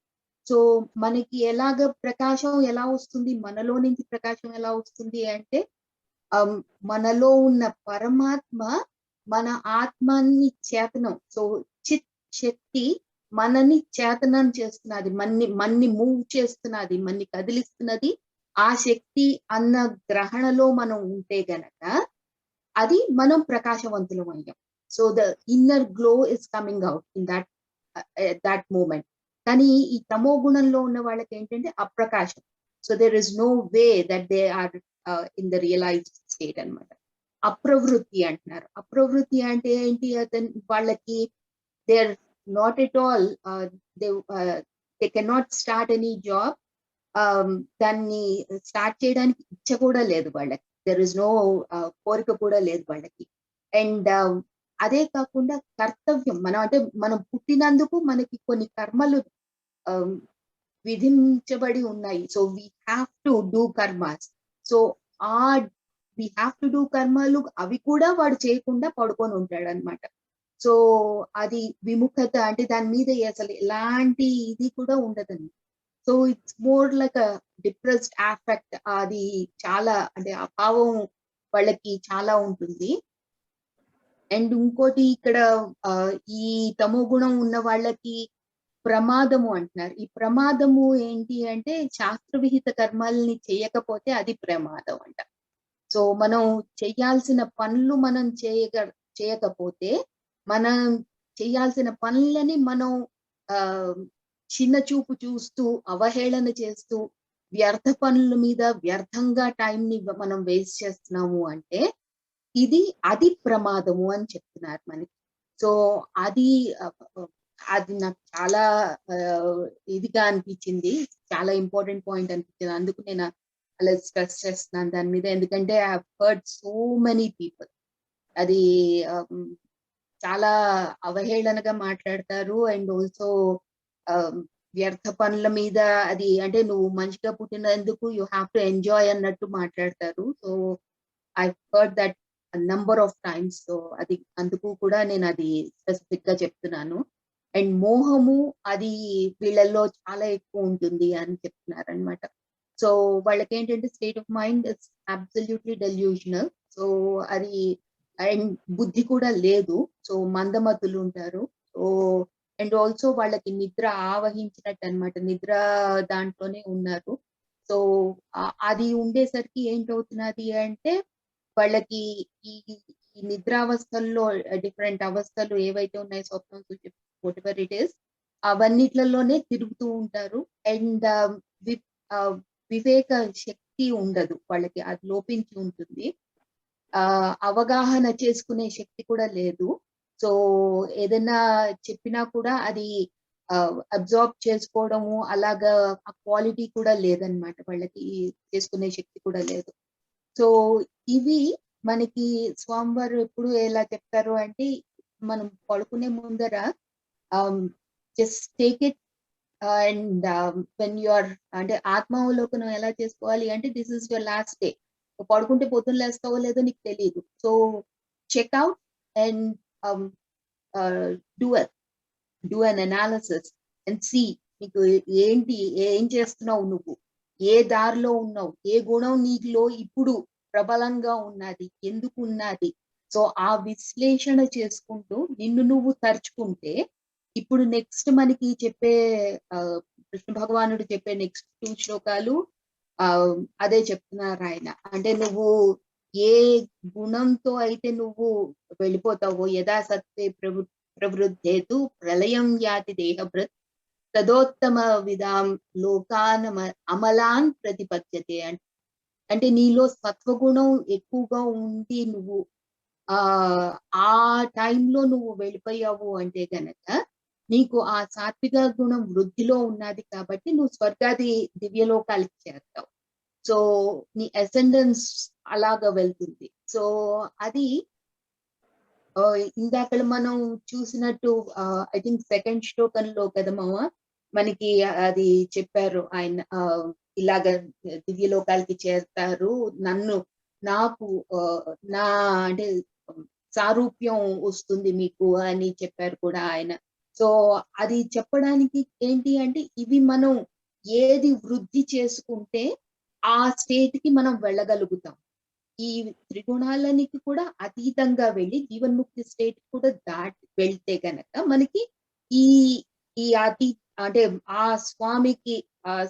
సో మనకి ఎలాగ ప్రకాశం ఎలా వస్తుంది, మనలో నుంచి ప్రకాశం ఎలా వస్తుంది అంటే మనలో ఉన్న పరమాత్మ మన ఆత్మాన్ని చేతనం, సో చిత్ శక్తి మనని చేతనం చేస్తున్నది, మన్ని మూవ్ చేస్తున్నది, మన్ని కదిలిస్తున్నది ఆ శక్తి అన్న గ్రహణలో మనం ఉంటే గనక అది మనం ప్రకాశవంతులం అయ్యాం. So the inner glow is coming out in that moment. కానీ ఈ తమో గుణంలో ఉన్న వాళ్ళకి ఏంటంటే అప్రకాశం. So there is no way that they are in the realized state అనమాట. అప్రవృత్తి అంటున్నారు. అప్రవృత్తి అంటే ఏంటి, వాళ్ళకి they are not at all they cannot start any job. దాన్ని స్టార్ట్ చేయడానికి ఇచ్చ కూడా లేదు వాళ్ళకి, there is no కోరిక కూడా లేదు వాళ్ళకి. అండ్ అదే కాకుండా కర్తవ్యం, మనం అంటే మనం పుట్టినందుకు మనకి కొన్ని కర్మలు విధించబడి ఉన్నాయి. So we have to do karmas. So ఆ వీ హ్యావ్ టు డూ కర్మలు అవి కూడా వాడు చేయకుండా పడుకొని ఉంటాడు అనమాట. సో అది విముఖత, అంటే దాని మీద అసలు ఎలాంటి ఇది కూడా ఉండదండి. So it's more like a depressed affect. అది చాలా అంటే ఆ భావం వాళ్ళకి చాలా ఉంటుంది. అండ్ ఇంకోటి ఇక్కడ ఈ తమో గుణం ఉన్న వాళ్ళకి ప్రమాదము అంటున్నారు. ఈ ప్రమాదము ఏంటి అంటే శాస్త్ర విహిత కర్మల్ని చేయకపోతే అది ప్రమాదం అంట. సో మనం చేయాల్సిన పనులు మనం చేయకపోతే మనం చేయాల్సిన పనులని మనం ఆ చిన్న చూపు చూస్తూ అవహేళన చేస్తూ వ్యర్థ పనుల మీద వ్యర్థంగా టైం ని మనం వేస్ట్ చేస్తున్నాము అంటే అది ప్రమాదము అని చెప్తున్నారు మనకి. సో అది అది నాకు చాలా ఇదిగా అనిపించింది, చాలా ఇంపార్టెంట్ పాయింట్ అనిపించింది. అందుకు నేను అలా స్ట్రెస్ చేస్తున్నాను దాని మీద, ఎందుకంటే I have heard so many people అది చాలా అవహేళనగా మాట్లాడతారు. అండ్ ఆల్సో వ్యర్థ పనుల మీద అది అంటే నువ్వు మంచిగా పుట్టినందుకు యూ హ్యావ్ టు ఎంజాయ్ అన్నట్టు మాట్లాడతారు. So I heard that number of times. So అది అందుకు కూడా నేను అది స్పెసిఫిక్ గా చెప్తున్నాను. అండ్ మోహము అది వీళ్ళల్లో చాలా ఎక్కువ ఉంటుంది అని చెప్తున్నారు అనమాట. సో వాళ్ళకి ఏంటంటే state of mind is absolutely delusional. So అది అండ్ బుద్ధి కూడా లేదు. సో మందమతులు ఉంటారు. సో అండ్ ఆల్సో వాళ్ళకి నిద్ర ఆవహించినట్టు అనమాట, నిద్ర దాంట్లోనే ఉన్నారు. సో అది ఉండేసరికి ఏంటవుతున్నది అంటే వాళ్ళకి ఈ నిద్రావస్థల్లో డిఫరెంట్ అవస్థలు ఏవైతే ఉన్నాయో స్వప్నం వాట్ ఎవర్ ఇట్ ఈస్ అవన్నిట్లలోనే తిరుగుతూ ఉంటారు. అండ్ వివేక శక్తి ఉండదు వాళ్ళకి, అది లోపించి ఉంటుంది. అవగాహన చేసుకునే శక్తి కూడా లేదు. సో ఏదైనా చెప్పినా కూడా అది అబ్జార్బ్ చేసుకోవడము అలాగా ఆ క్వాలిటీ కూడా లేదనమాట, వాళ్ళకి చేసుకునే శక్తి కూడా లేదు. సో ఇవి మనకి స్వామివారు ఎప్పుడు ఎలా చెప్తారు అంటే మనం పడుకునే ముందర just take it and when you're అంటే ఆత్మావలోకనం ఎలా చేసుకోవాలి అంటే this is your last day. పడుకుంటే పొద్దున్న లేస్తావో లేదో నీకు తెలియదు. So check out and do an analysis and see నీకు ఏంటి, ఏం చేస్తున్నావు, నువ్వు ఏ దారిలో ఉన్నావు, ఏ గుణం నీలో ఇప్పుడు ప్రబలంగా ఉన్నది, ఎందుకు ఉన్నది. సో ఆ విశ్లేషణ చేసుకుంటూ నిన్ను నువ్వు తరుచుకుంటే ఇప్పుడు నెక్స్ట్ మనకి చెప్పే కృష్ణ భగవానుడు చెప్పే నెక్స్ట్ 2 శ్లోకాలు అదే చెప్తున్నారు ఆయన. అంటే నువ్వు ఏ గుణంతో అయితే నువ్వు వెళ్ళిపోతావో యథా సత్వే ప్రవృద్ధేతు ప్రళయం యాతి దేహభృత్ తదోత్తమ విధాం లోకాన్ అమలాన్ ప్రతిపద్యతే. అంటే నీలో సత్వగుణం ఎక్కువగా ఉండి నువ్వు ఆ టైంలో నువ్వు వెళ్ళిపోయావు అంటే గనక నీకు ఆ సాత్విక గుణం వృద్ధిలో ఉన్నది కాబట్టి నువ్వు స్వర్గాది దివ్యలోకాలకి చేస్తావు. సో నీ అసెండెన్స్ అలాగా వెళ్తుంది. సో అది ఇందాక మనం చూసినట్టు ఐ థింక్ 2nd శ్లోకంలో కదా మామ మనకి అది చెప్పారు ఆయన ఇలాగ దివ్యలోకాలకి చేస్తారు, నాకు నా అంటే సారూప్యం వస్తుంది మీకు అని చెప్పారు కూడా ఆయన. సో అది చెప్పడానికి ఏంటి అంటే ఇవి మనం ఏది వృద్ధి చేసుకుంటే ఆ స్టేట్ కి మనం వెళ్ళగలుగుతాం. ఈ త్రిగుణాలనికి కూడా అతీతంగా వెళ్ళి జీవన్ముక్తి స్టేట్ కూడా దాటి వెళ్తే గనక మనకి ఈ అంటే ఆ స్వామికి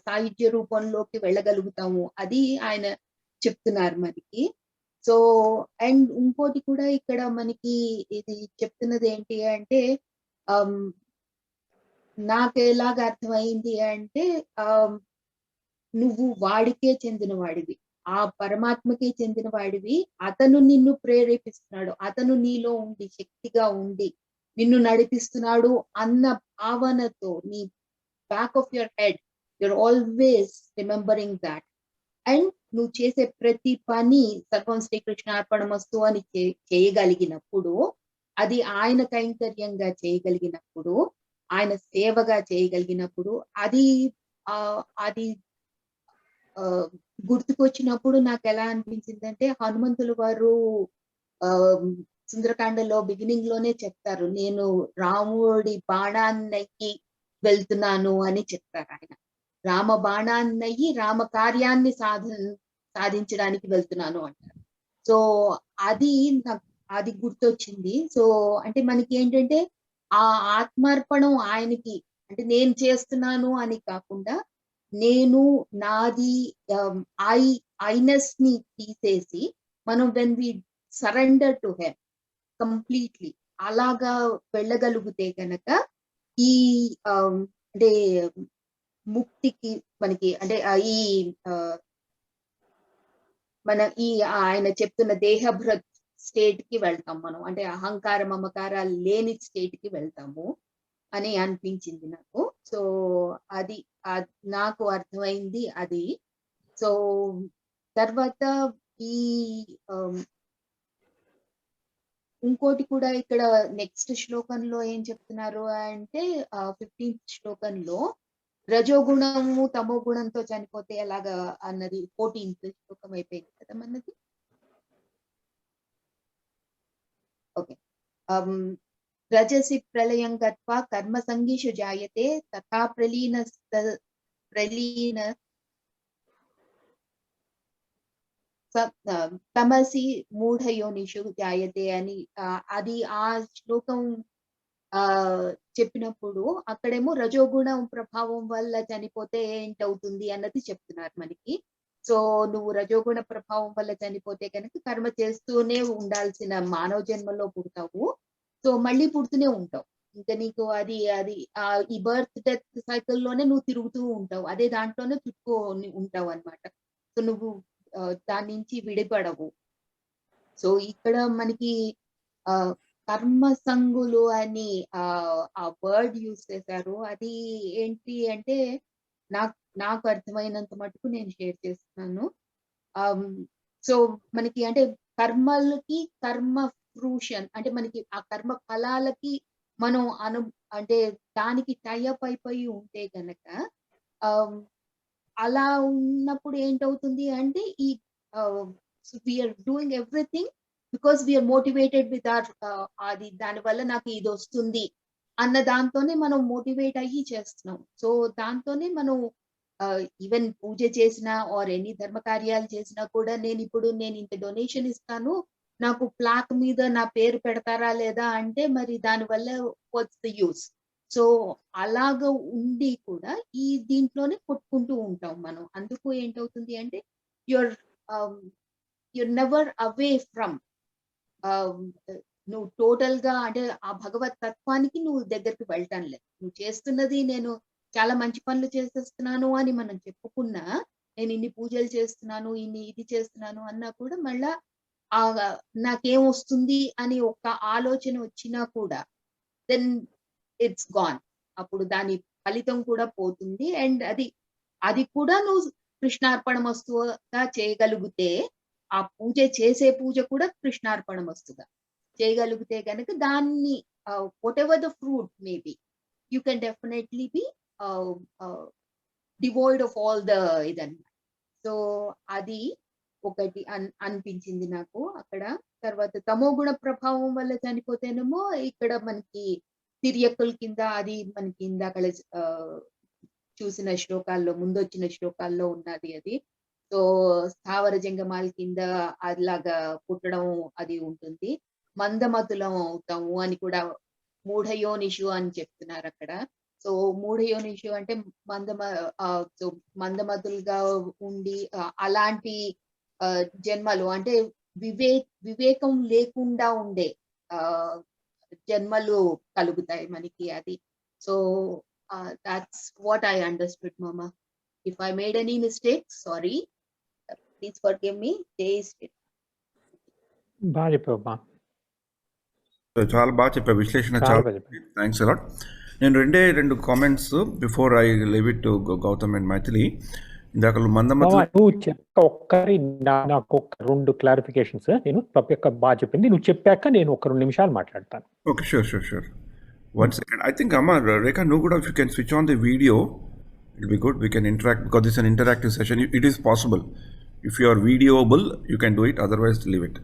సాహిత్య రూపంలోకి వెళ్ళగలుగుతాము. అది ఆయన చెప్తున్నారు మనకి. సో అండ్ ఇంకోటి కూడా ఇక్కడ మనకి ఇది చెప్తున్నది ఏంటి అంటే నాకు ఎలాగ అర్థమైంది అంటే నువ్వు వాడికే చెందిన వాడివి, ఆ పరమాత్మకే చెందిన వాడివి. అతను నిన్ను ప్రేరేపిస్తున్నాడు, అతను నీలో ఉండి శక్తిగా ఉండి నిన్ను నడిపిస్తున్నాడు అన్న భావనతో నీ back of your head you're always remembering that. And నువ్వు చేసే ప్రతి పని సర్వం శ్రీకృష్ణ అర్పణమస్తు అని చేయగలిగినప్పుడు అది ఆయన కైంకర్యంగా చేయగలిగినప్పుడు, ఆయన సేవగా చేయగలిగినప్పుడు అది అది గుర్తుకొచ్చినప్పుడు నాకెలా అనిపించిందంటే, హనుమంతులు వారు సుందరకాండలో బిగినింగ్ లోనే చెప్తారు, నేను రాముడి బాణాన్నయ్యి వెళ్తున్నాను అని చెప్తారు ఆయన. రామ బాణాన్నయ్యి రామ కార్యాన్ని సాధించడానికి వెళ్తున్నాను అంటారు. సో అది అది గుర్తొచ్చింది. సో అంటే మనకి ఏంటంటే ఆ ఆత్మార్పణం ఆయనకి, అంటే నేను చేస్తున్నాను అని కాకుండా, నేను నాది ఐనెస్ ని తీసేసి మనం when we surrender to him completely అలాగా వెళ్ళగలిగితే గనక ఈ అంటే ముక్తికి మనకి అంటే ఈ మన ఈ ఆయన చెప్తున్న దేహభృత్ స్టేట్ కి వెళ్తాం మనం, అంటే అహంకార మమకారాలు లేని స్టేట్ కి వెళ్తాము అని అనిపించింది నాకు. సో అది నాకు అర్థమైంది అది. సో తర్వాత ఈ ఇంకోటి కూడా ఇక్కడ నెక్స్ట్ శ్లోకంలో ఏం చెప్తున్నారు అంటే 15th శ్లోకంలో రజోగుణము తమో గుణంతో చనిపోతే ఎలాగా అన్నది 14th శ్లోకం అయిపోయింది కదా మనది. ఓకే. రజసి ప్రళయం గత్వా కర్మ సంగీషు జాయతే తథా ప్రలీన తమసి మూఢయోనిషు జాయతే అని అది ఆ శ్లోకం చెప్పినప్పుడు అక్కడేమో రజోగుణం ప్రభావం వల్ల చనిపోతే ఏంటవుతుంది అన్నది చెప్తున్నారు మనకి. సో నువ్వు రజోగుణ ప్రభావం వల్ల చనిపోతే కనుక కర్మ చేస్తూనే ఉండాల్సిన మానవ జన్మలో పుడతావు. సో మళ్ళీ పుడుతూనే ఉంటావు, ఇంకా నీకు అది అది ఈ బర్త్ డెత్ సైకిల్ లోనే నువ్వు తిరుగుతూ ఉంటావు, అదే దాంట్లోనే చుట్టుకొని ఉంటావు అన్నమాట. సో నువ్వు దాని నుంచి విడిపడవు. సో ఇక్కడ మనకి కర్మ సంగులు అని ఆ వర్డ్ యూజ్ చేశారు. అది ఏంటి అంటే నాకు అర్థమైనంత మటుకు నేను షేర్ చేస్తున్నాను. సో మనకి అంటే కర్మలకి కర్మ ఫ్రూషన్ అంటే మనకి ఆ కర్మ ఫలాలకి మనం అంటే దానికి టైఅప్ అయిపోయి ఉంటే గనక అలా ఉన్నప్పుడు ఏంటవుతుంది అంటే ఈ we're doing everything because we're motivated with అది దానివల్ల నాకు ఇది వస్తుంది అన్న దాంతోనే మనం మోటివేట్ అయ్యి చేస్తున్నాం. సో దాంతోనే మనం ఈవెన్ పూజ చేసినా ఆర్ ఎనీ ధర్మ కార్యాలు చేసినా కూడా నేను ఇంత డొనేషన్ ఇస్తాను, నాకు ప్లాక్ మీద నా పేరు పెడతారా లేదా అంటే మరి దానివల్ల వాట్స్ ద యూస్. సో అలాగ ఉండి కూడా ఈ దీంట్లోనే కొట్టుకుంటూ ఉంటాం మనం. అందుకు ఏంటవుతుంది అంటే యూర్ నెవర్ అవే ఫ్రమ్ నువ్వు టోటల్ గా అంటే ఆ భగవత్ తత్వానికి నువ్వు దగ్గరికి వెళ్ళటం లేదు. నువ్వు చేస్తున్నది నేను చాలా మంచి పనులు చేసేస్తున్నాను అని మనం చెప్పుకున్నా, నేను ఇన్ని పూజలు చేస్తున్నాను ఇది చేస్తున్నాను అన్నా కూడా మళ్ళా నాకేం వస్తుంది అని ఒక ఆలోచన వచ్చినా కూడా దెన్ ఇట్స్ గాన్. అప్పుడు దాని ఫలితం కూడా పోతుంది. అండ్ అది కూడా నువ్వు కృష్ణార్పణ వస్తువుగా చేయగలిగితే, ఆ చేసే పూజ కూడా కృష్ణార్పణ వస్తుగా చేయగలిగితే కనుక దాన్ని whatever the fruit maybe you can definitely be devoid of all the ఇదన్నమాట. సో అది ఒకటి అనిపించింది నాకు అక్కడ. తర్వాత తమో గుణ ప్రభావం వల్ల చనిపోతేనేమో ఇక్కడ మనకి తిరియక్కుల కింద అది మనకి ఇందాక చూసిన శ్లోకాల్లో ముందొచ్చిన శ్లోకాల్లో ఉన్నది అది. సో స్థావర జంగమాల కింద అదిలాగా పుట్టడం అది ఉంటుంది. మందమతులం అవుతాము అని కూడా మూఢయోనిషు అని చెప్తున్నారు అక్కడ. సో మూఢయోనిషు అంటే మందమతులుగా ఉండి అలాంటి జన్మలు అంటే వివేకం లేకుండా ఉండే జన్మలు కలుగుతాయి మనకి అది. So that's what I understood మామా. If I made any mistake sorry, please forgive me. జై శ్రీ. బాగా చెప్పావమ్మా, చాలా బాగా చెప్పా, విశ్లేషణ చాలా. Thanks a lot. నేను రెండు comments before I leave it to Gautam and Maithili. ఇందాక మందమతి బాబా నువ్వు ఒక్కరి నాకు ఒక 2 క్లారిఫికేషన్స్ నేను యొక్క బాగా చెప్పింది నువ్వు చెప్పాక నేను ఒక 2 నిమిషాలు మాట్లాడతాను. Okay, sure. 1 second. I think అమ్మ రేఖ నువ్వు కూడా if you can switch on the video, it will be good. We can interact because this is an interactive session. It is possible. If you are videoable, you can do it. Otherwise, leave it.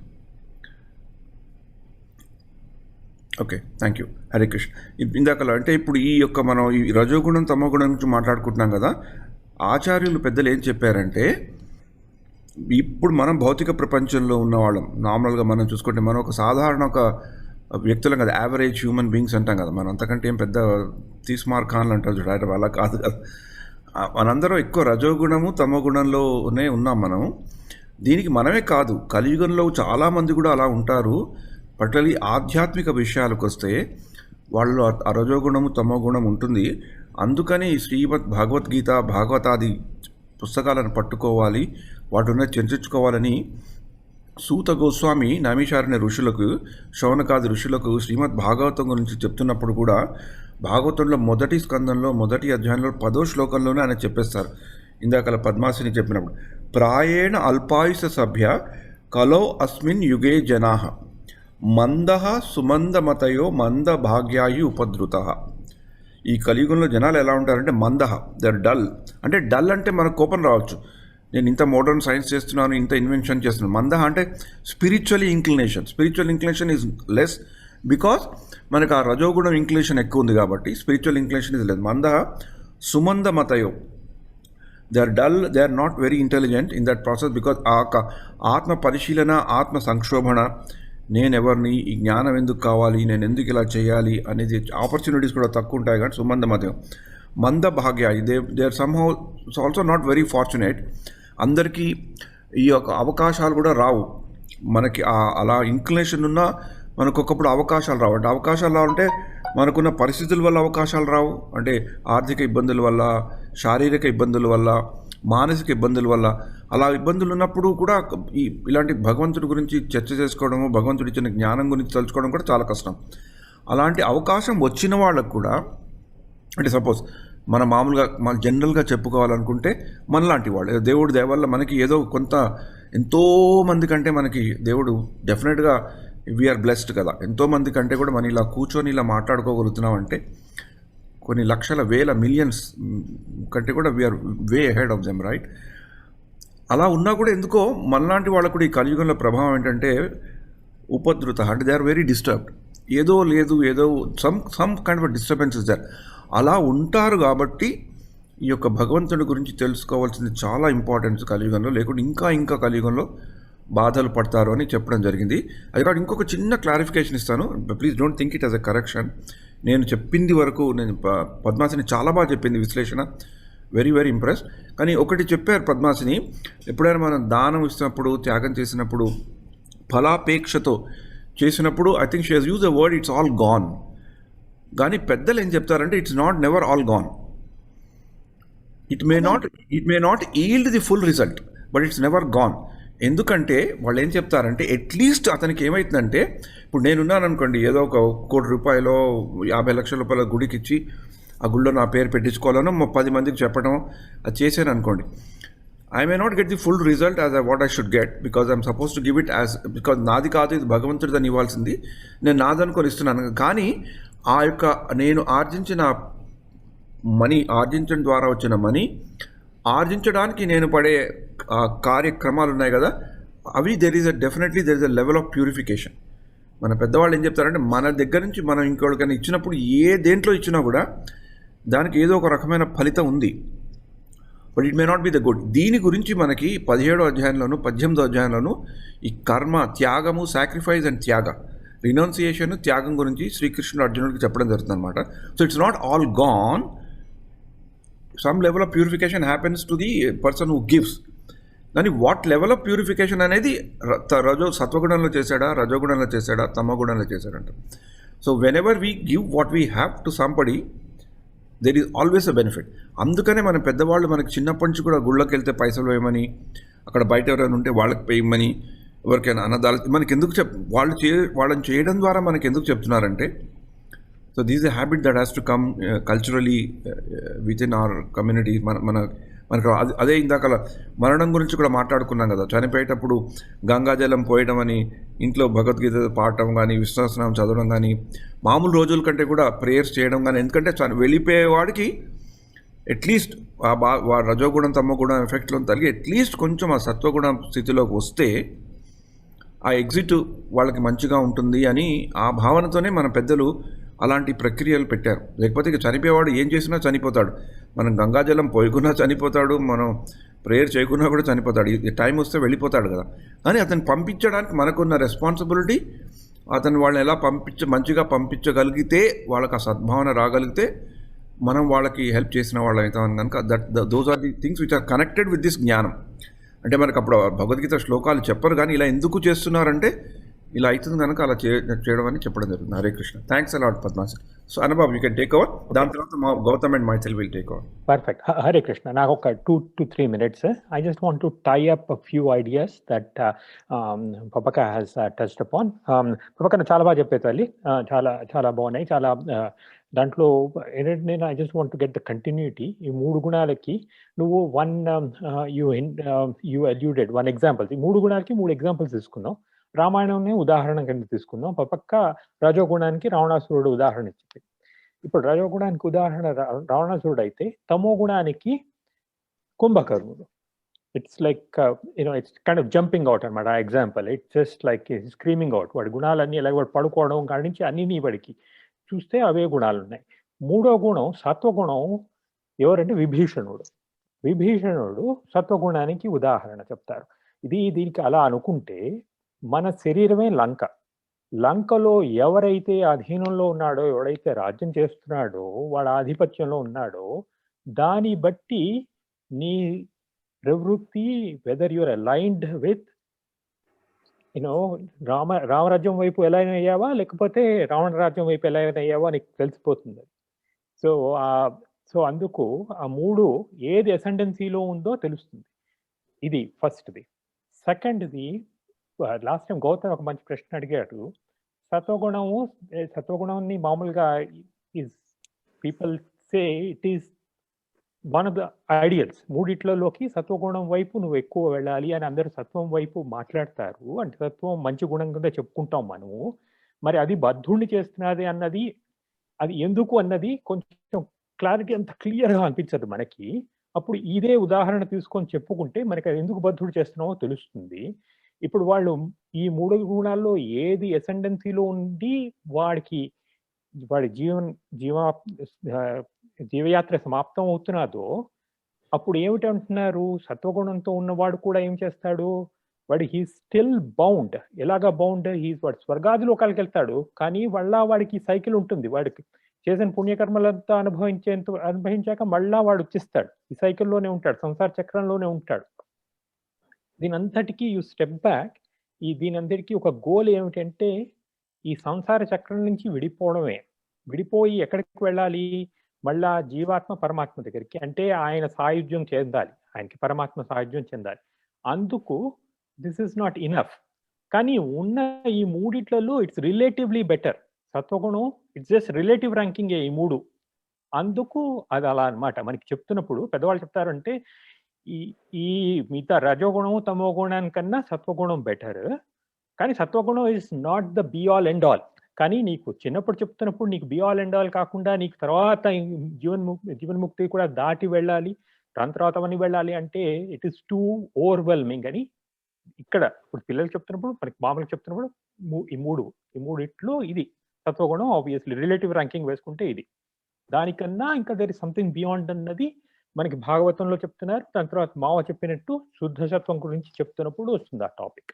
Okay, thank you. Hare Krishna. ఇందాకలా అంటే ఇప్పుడు ఈ యొక్క మనం ఈ రజోగుణం తమోగుణం గురించి మాట్లాడుకుంటున్నాం కదా. ఆచార్యులు పెద్దలు ఏం చెప్పారంటే, ఇప్పుడు మనం భౌతిక ప్రపంచంలో ఉన్నవాళ్ళం నార్మల్గా మనం చూసుకుంటే మనం ఒక సాధారణ ఒక వ్యక్తులం కదా, యావరేజ్ హ్యూమన్ బీయింగ్స్ అంటాం కదా. మనం అంతకంటే ఏం పెద్ద తీస్మార్ ఖాన్లు అంటారు చూడాలి, అలా కాదు కదా. మనందరం ఎక్కువ రజోగుణము తమోగుణంలోనే ఉన్నాం మనం. దీనికి మనమే కాదు, కలియుగంలో చాలామంది కూడా అలా ఉంటారు. పర్టికులర్లీ ఆధ్యాత్మిక విషయాలకు వస్తే వాళ్ళు ఆ రజోగుణము తమోగుణం ఉంటుంది. అందుకని శ్రీమద్ భగవద్గీత భాగవతాది పుస్తకాలను పట్టుకోవాలి, వాటిని చర్చించుకోవాలని సూత గోస్వామి నైమిషారణ్య ఋషులకు, శౌనకాది ఋషులకు శ్రీమద్ భాగవతం గురించి చెప్తున్నప్పుడు కూడా భాగవతంలో మొదటి స్కందంలో మొదటి అధ్యాయంలో 10వ శ్లోకంలోనే ఆయన చెప్పేస్తారు. ఇందాకల పద్మాసిని చెప్పినప్పుడు ప్రాయేణ అల్పాయుష సభ్య కలో అస్మిన్ యుగే జనాః మందః సుమందమతయో మంద భాగ్యాయు ఉపద్రుత. ఈ కలియుగంలో జనాలు ఎలా ఉంటారంటే మందః, దే ఆర్ డల్. అంటే డల్ అంటే మనకు కోపం రావచ్చు, నేను ఇంత మోడర్న్ సైన్స్ చేస్తున్నాను, ఇంత ఇన్వెన్షన్ చేస్తున్నాను. మందః అంటే spiritual inclination is less because మనకు ఆ రజోగుణం ఇంక్లినేషన్ ఎక్కువ ఉంది కాబట్టి స్పిరిచువల్ ఇంక్లినేషన్ ఇస్ లెస్. మందః సుమందమతయో, they are dull, they are not very intelligent in that process because ఆత్మ పరిశీలన, ఆత్మ సంక్షోభణ, నేనెవరిని, ఈ జ్ఞానం ఎందుకు కావాలి, నేను ఎందుకు ఇలా చేయాలి అనేది ఆపర్చునిటీస్ కూడా తక్కువ ఉంటాయి. కానీ సుమందమతయం మంద భాగ్య, they are somehow also not very fortunate. అందరికీ ఈ యొక్క అవకాశాలు కూడా రావు. మనకి అలా ఇంక్లినేషన్ ఉన్నా మనకు ఒకప్పుడు అవకాశాలు రావు. అంటే అవకాశాలు రావంటే మనకున్న పరిస్థితుల వల్ల అవకాశాలు రావు. అంటే ఆర్థిక ఇబ్బందుల వల్ల, శారీరక ఇబ్బందుల వల్ల, మానసిక ఇబ్బందుల వల్ల, అలా ఇబ్బందులు ఉన్నప్పుడు కూడా ఇలాంటి భగవంతుడి గురించి చర్చ చేసుకోవడము, భగవంతుడి ఇచ్చిన జ్ఞానం గురించి తెలుసుకోవడం కూడా చాలా కష్టం. అలాంటి అవకాశం వచ్చిన వాళ్ళకు కూడా, అంటే సపోజ్ మన మామూలుగా మన జనరల్గా చెప్పుకోవాలనుకుంటే మనలాంటి వాళ్ళు దేవుడి దయ వల్ల మనకి ఏదో కొంత, ఎంతోమంది కంటే మనకి దేవుడు డెఫినెట్గా వీఆర్ బ్లెస్డ్ కదా. ఎంతోమంది కంటే కూడా మనం ఇలా కూర్చొని ఇలా మాట్లాడుకోగలుగుతున్నాం అంటే కొన్ని లక్షల వేల మిలియన్స్ కంటే కూడా we're way ahead of them, right? అలా ఉన్నా కూడా ఎందుకో మనలాంటి వాళ్ళకు కూడా ఈ కలియుగంలో ప్రభావం ఏంటంటే ఉపద్రుత, అంటే దే ఆర్ వెరీ డిస్టర్బ్డ్. ఏదో some kind of disturbances there అలా ఉంటారు. కాబట్టి ఈ యొక్క భగవంతుడి గురించి తెలుసుకోవాల్సింది చాలా ఇంపార్టెన్స్ కలియుగంలో, లేకుంటే ఇంకా కలియుగంలో బాధలు పడతారు అని చెప్పడం జరిగింది. అది కాదు, ఇంకొక చిన్న క్లారిఫికేషన్ ఇస్తాను, please don't think it as a correction. నేను చెప్పింది వరకు నేను పద్మాసిని చాలా బాగా చెప్పింది, విశ్లేషణ వెరీ వెరీ ఇంప్రెస్. కానీ ఒకటి చెప్పారు పద్మాసిని, ఎప్పుడైనా మనం దానం ఇచ్చినప్పుడు, త్యాగం చేసినప్పుడు, ఫలాపేక్షతో చేసినప్పుడు I think she has use the word it's all gone. కానీ పెద్దలు ఏం చెప్తారంటే it's not never all gone. It may not yield the full result, but it's never gone. ఎందుకంటే వాళ్ళు ఏం చెప్తారంటే అట్లీస్ట్ అతనికి ఏమవుతుందంటే, ఇప్పుడు నేనున్నాను అనుకోండి, ఏదో ఒక ₹1,00,00,000 50 లక్షల గుడికి ఇచ్చి ఆ గుళ్ళో నా పేరు పెట్టించుకోవాలను 10 మందికి చెప్పడం అది చేశాను అనుకోండి, I may not get the full result as what I should get because I'm suppose to give it as, because నాది కాదు, ఇది భగవంతుడిదని ఇవ్వాల్సింది, నేను నాదనుకొని ఇస్తున్నాను. కానీ ఆ యొక్క నేను ఆర్జించిన మనీ, ఆర్జించడం ద్వారా వచ్చిన మనీ ఆర్జించడానికి నేను పడే కార్యక్రమాలు ఉన్నాయి కదా, అవి there is a level of purification. మన పెద్దవాళ్ళు ఏం చెప్తారంటే, మన దగ్గర నుంచి మనం ఇంకోటికైనా ఇచ్చినప్పుడు దేంట్లో ఇచ్చినా కూడా దానికి ఏదో ఒక రకమైన ఫలితం ఉంది, but it may not be the good. దీని గురించి మనకి 17వ అధ్యాయంలోను 18వ అధ్యాయంలోను ఈ కర్మ, త్యాగము, సాక్రిఫైస్ అండ్ త్యాగ, రినౌన్సియేషన్, త్యాగం గురించి శ్రీకృష్ణుడు అర్జునుడికి చెప్పడం జరుగుతుంది అనమాట. So it's not all gone. Some level of purification happens to the person who gives. కానీ వాట్ లెవెల్ ఆఫ్ ప్యూరిఫికేషన్ అనేది సత్వగుణంలో చేశాడా, రజోగుణంలో చేశాడా, తమోగుణంలో చేశాడంట. So when ever we give what we have to somebody, there is always a benefit. అందుకనే మన పెద్దవాళ్ళు మనకి చిన్నప్పటి నుంచి కూడా గుళ్ళకి వెళ్తే పైసలు వేయమని, అక్కడ బయట ఎవరైనా ఉంటే వాళ్ళకి పేయమని, ఎవరికైనా అన్నదాలు మనకి ఎందుకు వాళ్ళని చేయడం ద్వారా మనకి ఎందుకు చెప్తున్నారంటే, so this a habit that has to come culturally with in our community. మన మనకు అదే ఇందాక మరణం గురించి కూడా మాట్లాడుకున్నాం కదా, చనిపోయేటప్పుడు గంగాజలం పోయడం అని, ఇంట్లో భగవద్గీత పాడటం కానీ, విశ్వాసనామం చదవడం కానీ, మామూలు రోజుల కంటే కూడా ప్రేయర్స్ చేయడం కానీ. ఎందుకంటే వెళ్ళిపోయేవాడికి అట్లీస్ట్ రజోగుణం తమోగుణం ఎఫెక్ట్లో తగిలి అట్లీస్ట్ కొంచెం ఆ సత్వగుణం స్థితిలోకి వస్తే ఆ ఎగ్జిట్ వాళ్ళకి మంచిగా ఉంటుంది అని ఆ భావనతోనే మన పెద్దలు అలాంటి ప్రక్రియలు పెట్టారు. లేకపోతే ఇక చనిపోయేవాడు ఏం చేసినా చనిపోతాడు. మనం గంగాజలం పోయకున్నా చనిపోతాడు, మనం ప్రేయర్ చేయకున్నా కూడా చనిపోతాడు. ఇది టైం వస్తే వెళ్ళిపోతాడు కదా. కానీ అతను పంపించడానికి మనకున్న రెస్పాన్సిబిలిటీ, అతను వాళ్ళని ఎలా మంచిగా పంపించగలిగితే, వాళ్ళకి ఆ సద్భావన రాగలిగితే మనం వాళ్ళకి హెల్ప్ చేసిన వాళ్ళం అవుతాం కనుక those are the things which are connected with this జ్ఞానం. అంటే మనకు అప్పుడు భగవద్గీత శ్లోకాలు చెప్పరు, కానీ ఇలా ఎందుకు చేస్తున్నారంటే ఇలా అవుతుంది కనుక అలా చేయడం అని చెప్పడం జరుగుతుంది. హరే కృష్ణ. థ్యాంక్స్ అలాట్ పద్మాస్. So Anubabu you can take over. దాని తర్వాత మా Gautam and myself will take over. Perfect. Hare Krishna. నాకు ఒక 2 to 3 minutes. I just want to tie up a few ideas that Papaka has touched upon. Papaka చాలా బాగా చెప్పే తల్లి, చాలా చాలా బాగున్నాయి. చాలా దాంట్లో ఏంటంటే నేను I just want to get the continuity. ఈ 3 గుణాలకి నువ్వు యూ అల్యూడెడ్ 1 ఎగ్జాంపుల్. ఈ 3 గుణాలకి 3 ఎగ్జాంపుల్స్ తీసుకున్నావు. రామాయణంని ఉదాహరణ కింద తీసుకుందాం. పక్క రజోగుణానికి రావణాసురుడు ఉదాహరణ ఇచ్చింది. ఇప్పుడు రజోగుణానికి ఉదాహరణ రావణాసురుడు అయితే, తమో గుణానికి కుంభకర్ణుడు. It's like it's kind of jumping out అనమాట ఆ example. It's just like screaming out. వాడి గుణాలన్నీ ఇలా వాడు పడుకోవడం కాడి నుంచి అన్ని వాడికి చూస్తే అవే గుణాలు ఉన్నాయి. 3వ గుణం సత్వగుణం. ఎవరంటే విభీషణుడు. విభీషణుడు సత్వగుణానికి ఉదాహరణ చెప్తారు. దీనికి అలా అనుకుంటే మన శరీరమే లంక. లంకలో ఎవరైతే అధీనంలో ఉన్నాడో, ఎవడైతే రాజ్యం చేస్తున్నాడో, వాడు ఆధిపత్యంలో ఉన్నాడో, దాన్ని బట్టి నీ ప్రవృత్తి, వెదర్ యూర్ అలైన్డ్ విత్ రామరాజ్యం వైపు ఎలా అయ్యావా, లేకపోతే రావణ రాజ్యం వైపు ఎలా అయ్యావా నీకు తెలిసిపోతుంది. సో అందుకు ఆ 3 ఏది అసెండెన్సీలో ఉందో తెలుస్తుంది. ఇది ఫస్ట్ది. సెకండ్ది, లాస్ట్ టైం గౌతమ్ ఒక మంచి ప్రశ్న అడిగాడు. సత్వగుణాన్ని మామూలుగా people say it is one of the ideals. 3 సత్వగుణం వైపు నువ్వు ఎక్కువ వెళ్ళాలి అని అందరూ సత్వం వైపు మాట్లాడతారు. అంటే సత్వం మంచి గుణం కింద చెప్పుకుంటాం మనము. మరి అది బద్ధుడిని చేస్తున్నది అన్నది, అది ఎందుకు అన్నది కొంచెం క్లారిటీ అంత క్లియర్గా అనిపించదు మనకి. అప్పుడు ఇదే ఉదాహరణ తీసుకొని చెప్పుకుంటే మనకి అది ఎందుకు బద్ధుడు చేస్తున్నావో తెలుస్తుంది. ఇప్పుడు వాళ్ళు ఈ 3 గుణాల్లో ఏది అసెండెన్సీలో ఉండి వాడి జీవయాత్ర సమాప్తం అవుతున్నదో, అప్పుడు ఏమిటి అంటున్నారు, సత్వగుణంతో ఉన్నవాడు కూడా ఏం చేస్తాడు, వాడు హీ స్టిల్ బౌండ్. ఎలాగా బౌండ్? వాడు స్వర్గాది లోకాలకు వెళ్తాడు, కానీ వాడికి సైకిల్ ఉంటుంది. వాడికి చేసిన పుణ్యకర్మలంతా అనుభవించాక మళ్ళా వాడు వచ్చేస్తాడు. ఈ సైకిల్లోనే ఉంటాడు, సంసార చక్రంలోనే ఉంటాడు. దీనంతటికీ యూ స్టెప్ బ్యాక్. దీనంతటికీ ఒక గోల్ ఏమిటంటే ఈ సంసార చక్రం నుంచి విడిపోవడమే. విడిపోయి ఎక్కడికి వెళ్ళాలి? మళ్ళా జీవాత్మ పరమాత్మ దగ్గరికి, అంటే ఆయన సాయుధ్యం చెందాలి, ఆయనకి పరమాత్మ సాయుధ్యం చెందాలి. అందుకు దిస్ ఇస్ నాట్ ఇనఫ్. కానీ ఉన్న ఈ 3 ఇట్స్ రిలేటివ్లీ బెటర్. సత్వగుణం ఇట్స్ జస్ట్ రిలేటివ్ ర్యాంకింగ్ ఈ 3. అందుకు అది అలా అనమాట. మనకి చెప్తున్నప్పుడు పెద్దవాళ్ళు చెప్తారంటే ఈ మిగతా రజోగుణం తమో గుణానికన్నా సత్వగుణం బెటర్. కానీ సత్వగుణం is not the be all end all. కానీ నీకు చిన్నప్పుడు చెప్తున్నప్పుడు నీకు బీ ఆల్ ఎండ్ ఆల్ కాకుండా నీకు తర్వాత జీవన్ముక్తి కూడా దాటి వెళ్ళాలి, దాని తర్వాత అవన్నీ వెళ్ళాలి అంటే ఇట్ ఈస్ టూ ఓవర్వెల్మింగ్ అని ఇక్కడ ఇప్పుడు పిల్లలు చెప్తున్నప్పుడు, మనకి మామూలుగా చెప్తున్నప్పుడు ఈ మూడిట్లో ఇది సత్వగుణం. ఆబ్వియస్లీ రిలేటివ్ ర్యాంకింగ్ వేసుకుంటే ఇది. దానికన్నా ఇంకా దేర్ ఇస్ సంథింగ్ బియాండ్ అన్నది మనకి భాగవతంలో చెప్తున్నారు. దాని తర్వాత మావ చెప్పినట్టు శుద్ధ సత్వం గురించి చెప్తున్నప్పుడు వస్తుంది ఆ టాపిక్.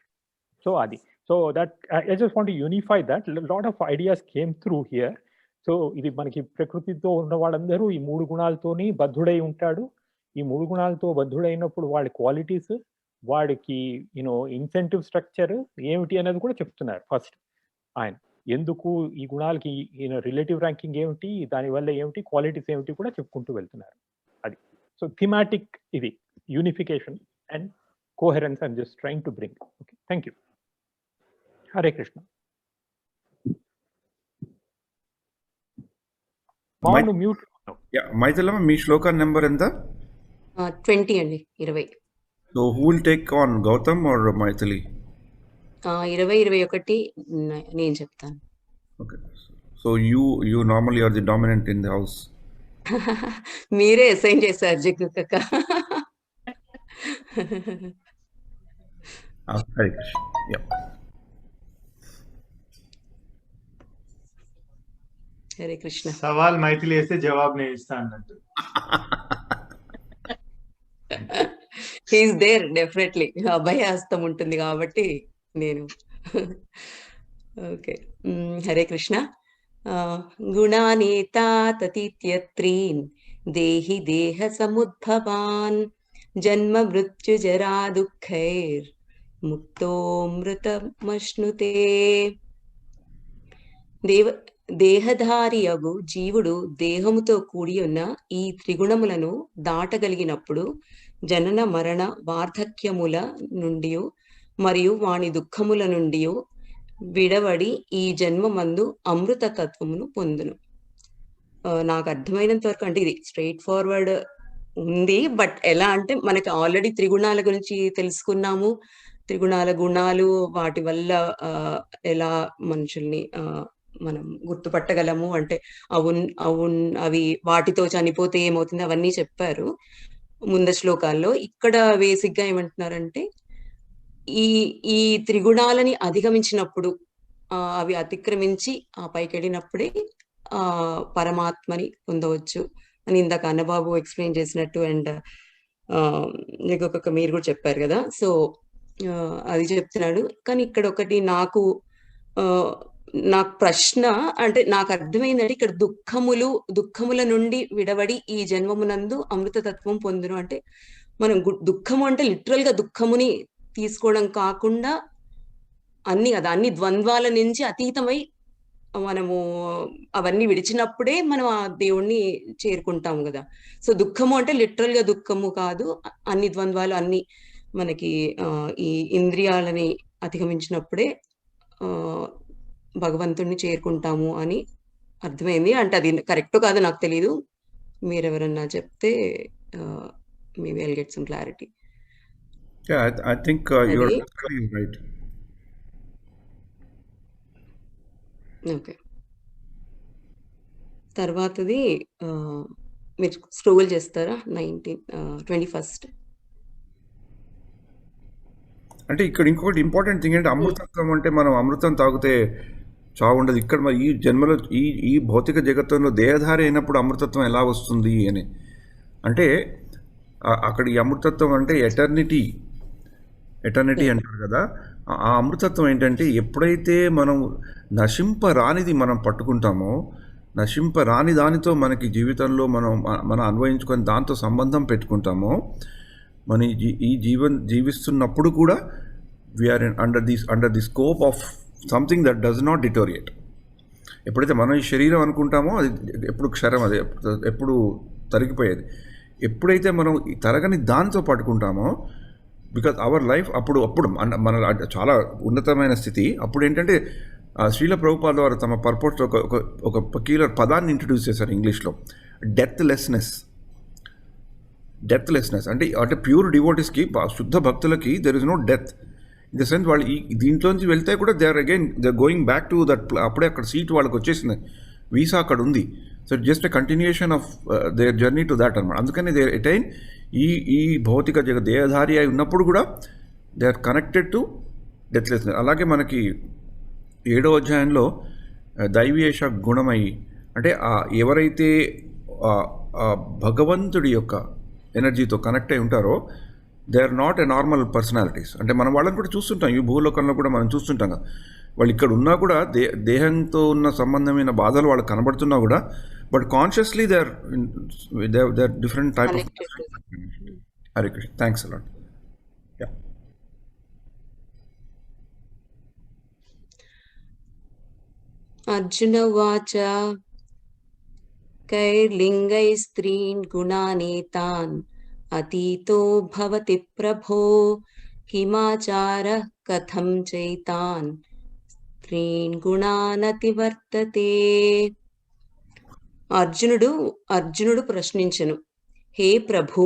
సో అది, so that I just want to unify that. Lot of ideas came through here. So ఇది మనకి ప్రకృతితో ఉన్న వాళ్ళందరూ ఈ 3 గుణాలతోని బద్ధుడై ఉంటాడు. ఈ 3 గుణాలతో బద్ధుడైనప్పుడు వాడి క్వాలిటీస్, వాడికి ఇన్సెంటివ్ స్ట్రక్చర్ ఏమిటి అనేది కూడా చెప్తున్నారు. ఫస్ట్ ఆయన ఎందుకు ఈ గుణాలకి రిలేటివ్ ర్యాంకింగ్ ఏమిటి, దానివల్ల ఏమిటి, క్వాలిటీస్ ఏమిటి కూడా చెప్పుకుంటూ వెళ్తున్నారు. అది సో థిమాటిక్, ఇది unification and coherence I'm just trying to bring. Okay, thank you. Hare Krishna. Mute. మైథిలమ్మ, మీ శ్లోక నెంబర్ ఎంత? 20 అండి, 20. So who will take on, Gautam or Maithili? 20, 21 నేను చెప్తాను. Okay. So you normally are the dominant in the house. మీరే assign చేశారు జగ్గు కక్క. Hare Krishna. Yeah. Hare Krishna. సవాల్ మైథిలి వేస్తే జవాబు నేను ఇస్తా అన్నట్టు. He is there definitely. అభయహస్తం ఉంటుంది కాబట్టి నేను. ఓకే, హరే కృష్ణ. గుణానేతాతీత్యత్రీన్ దేహి దేహ సముద్భవాన్ జన్మ మృత్యు జరా దుఃఖైర్ ముక్తోమృతమశ్నుతే. దేహధారి అగు జీవుడు దేహముతో కూడి ఉన్న ఈ త్రిగుణములను దాటగలిగినప్పుడు జనన మరణ వార్ధక్యముల నుండి మరియు వాని దుఃఖముల నుండి విడవడి ఈ జన్మమందు అమృత తత్వమును పొందును. నాకు అర్థమైనంత వరకు అంటే ఇది స్ట్రైట్ ఫార్వర్డ్ ఉంది. బట్ ఎలా అంటే మనకి ఆల్రెడీ త్రిగుణాల గురించి తెలుసుకున్నాము. త్రిగుణాల గుణాలు, వాటి వల్ల ఎలా మనుషుల్ని మనం గుర్తుపట్టగలము, అంటే అవి వాటితో చనిపోతే ఏమవుతుంది అవన్నీ చెప్పారు ముందు శ్లోకాల్లో. ఇక్కడ బేసిక్ గా ఏమంటున్నారంటే ఈ త్రిగుణాలని అధిగమించినప్పుడు, అవి అతిక్రమించి ఆ పైకి వెళ్ళినప్పుడే పరమాత్మని పొందవచ్చు అని ఇందాక అన్నబాబు ఎక్స్ప్లెయిన్ చేసినట్టు, అండ్ ఇంకొక మీరు కూడా చెప్పారు కదా. సో అది చెప్తున్నాడు. కానీ ఇక్కడ ఒకటి నాకు ప్రశ్న, అంటే నాకు అర్థమైందంటే ఇక్కడ దుఃఖముల నుండి విడవడి ఈ జన్మమునందు అమృతతత్వం పొందును అంటే, మనం దుఃఖము అంటే లిటరల్ గా దుఃఖముని తీసుకోవడం కాకుండా అన్ని ద్వంద్వాల నుంచి అతీతమై మనము అవన్నీ విడిచినప్పుడే మనం ఆ దేవుణ్ణి చేరుకుంటాము కదా. సో దుఃఖము అంటే లిటరల్ గా దుఃఖము కాదు, అన్ని ద్వంద్వాలు అన్ని మనకి ఈ ఇంద్రియాలని అధిగమించినప్పుడే భగవంతుడిని చేరుకుంటాము అని అర్థమైంది. అంటే అది కరెక్ట్ కాదు నాకు తెలీదు, మీరెవరన్నా చెప్తే maybe I'll get some clarity. Yeah, I think you're right. Okay, తర్వాతది మీరు స్క్రోల్ చేస్తారా 21st. అంటే ఇక్కడ ఇంకొకటి ఇంపార్టెంట్ థింగ్ అంటే అమృతత్వం అంటే మనం అమృతం తాగితే చావు ఉండదు. ఇక్కడ మరి ఈ జన్మలో ఈ భౌతిక జగత్తులో దేహధారి అయినప్పుడు అమృతత్వం ఎలా వస్తుంది అని అంటే, అక్కడ ఈ అమృతత్వం అంటే ఎటర్నిటీ అంటారు కదా. ఆ అమృతత్వం ఏంటంటే ఎప్పుడైతే మనం నశింపరానిది మనం పట్టుకుంటామో, నశింపరాని దానితో మనకి జీవితంలో మనం అన్వయించుకొని దాంతో సంబంధం పెట్టుకుంటామో, మన ఈ జీవిస్తున్నప్పుడు కూడా we're under the scope of something that does not deteriorate. ఎప్పుడైతే మనం ఈ శరీరం అనుకుంటామో అది ఎప్పుడు క్షరం, అది ఎప్పుడు తరిగిపోయేది. ఎప్పుడైతే మనం ఈ తరగని దాంతో పట్టుకుంటామో, బికాజ్ అవర్ లైఫ్ అప్పుడు మన చాలా ఉన్నతమైన స్థితి. అప్పుడు ఏంటంటే శ్రీల ప్రభుపాద వారు తమ పర్పోర్ట్స్ ఒక పర్టిక్యులర్ పదాన్ని ఇంట్రడ్యూస్ చేశారు ఇంగ్లీష్లో, డెత్లెస్నెస్ అంటే ప్యూర్ డివోటీస్కి, శుద్ధ భక్తులకి there is no death in the sense. వాళ్ళు దీంట్లోంచి వెళ్తే కూడా they are going back to that. అప్పుడే అక్కడ సీట్ వాళ్ళకి వచ్చేసింది, వీసా అక్కడ ఉంది. So just a continuation of their journey to that అనమాట. అందుకని దే ఎటైన్ ఈ భౌతిక దేహధారి అయి ఉన్నప్పుడు కూడా they are connected to deathlessness. అలాగే మనకి 7వ అధ్యాయంలో దైవీయేష గుణమై అంటే ఎవరైతే భగవంతుడి యొక్క ఎనర్జీతో కనెక్ట్ అయి ఉంటారో they are not a normal personalities. అంటే మనం వాళ్ళని కూడా చూస్తుంటాం, ఈ భూలోకంలో కూడా మనం చూస్తుంటాం కదా. వాళ్ళు ఇక్కడ ఉన్నా కూడా దేహంతో ఉన్న సంబంధమైన బాధలు వాళ్ళకి కనబడుతున్నా కూడా, but consciously they are different type of. Hare Krishna, thanks a lot. Arjuna వాచ కైర్లింగై స్త్రీన్ గుణానేతాన్ అతీతో భవతి ప్రభో కిమాచార కథం చైతాన్ స్త్రీన్ గుణానతివర్తతే. అర్జునుడు ప్రశ్నించెను, హే ప్రభు,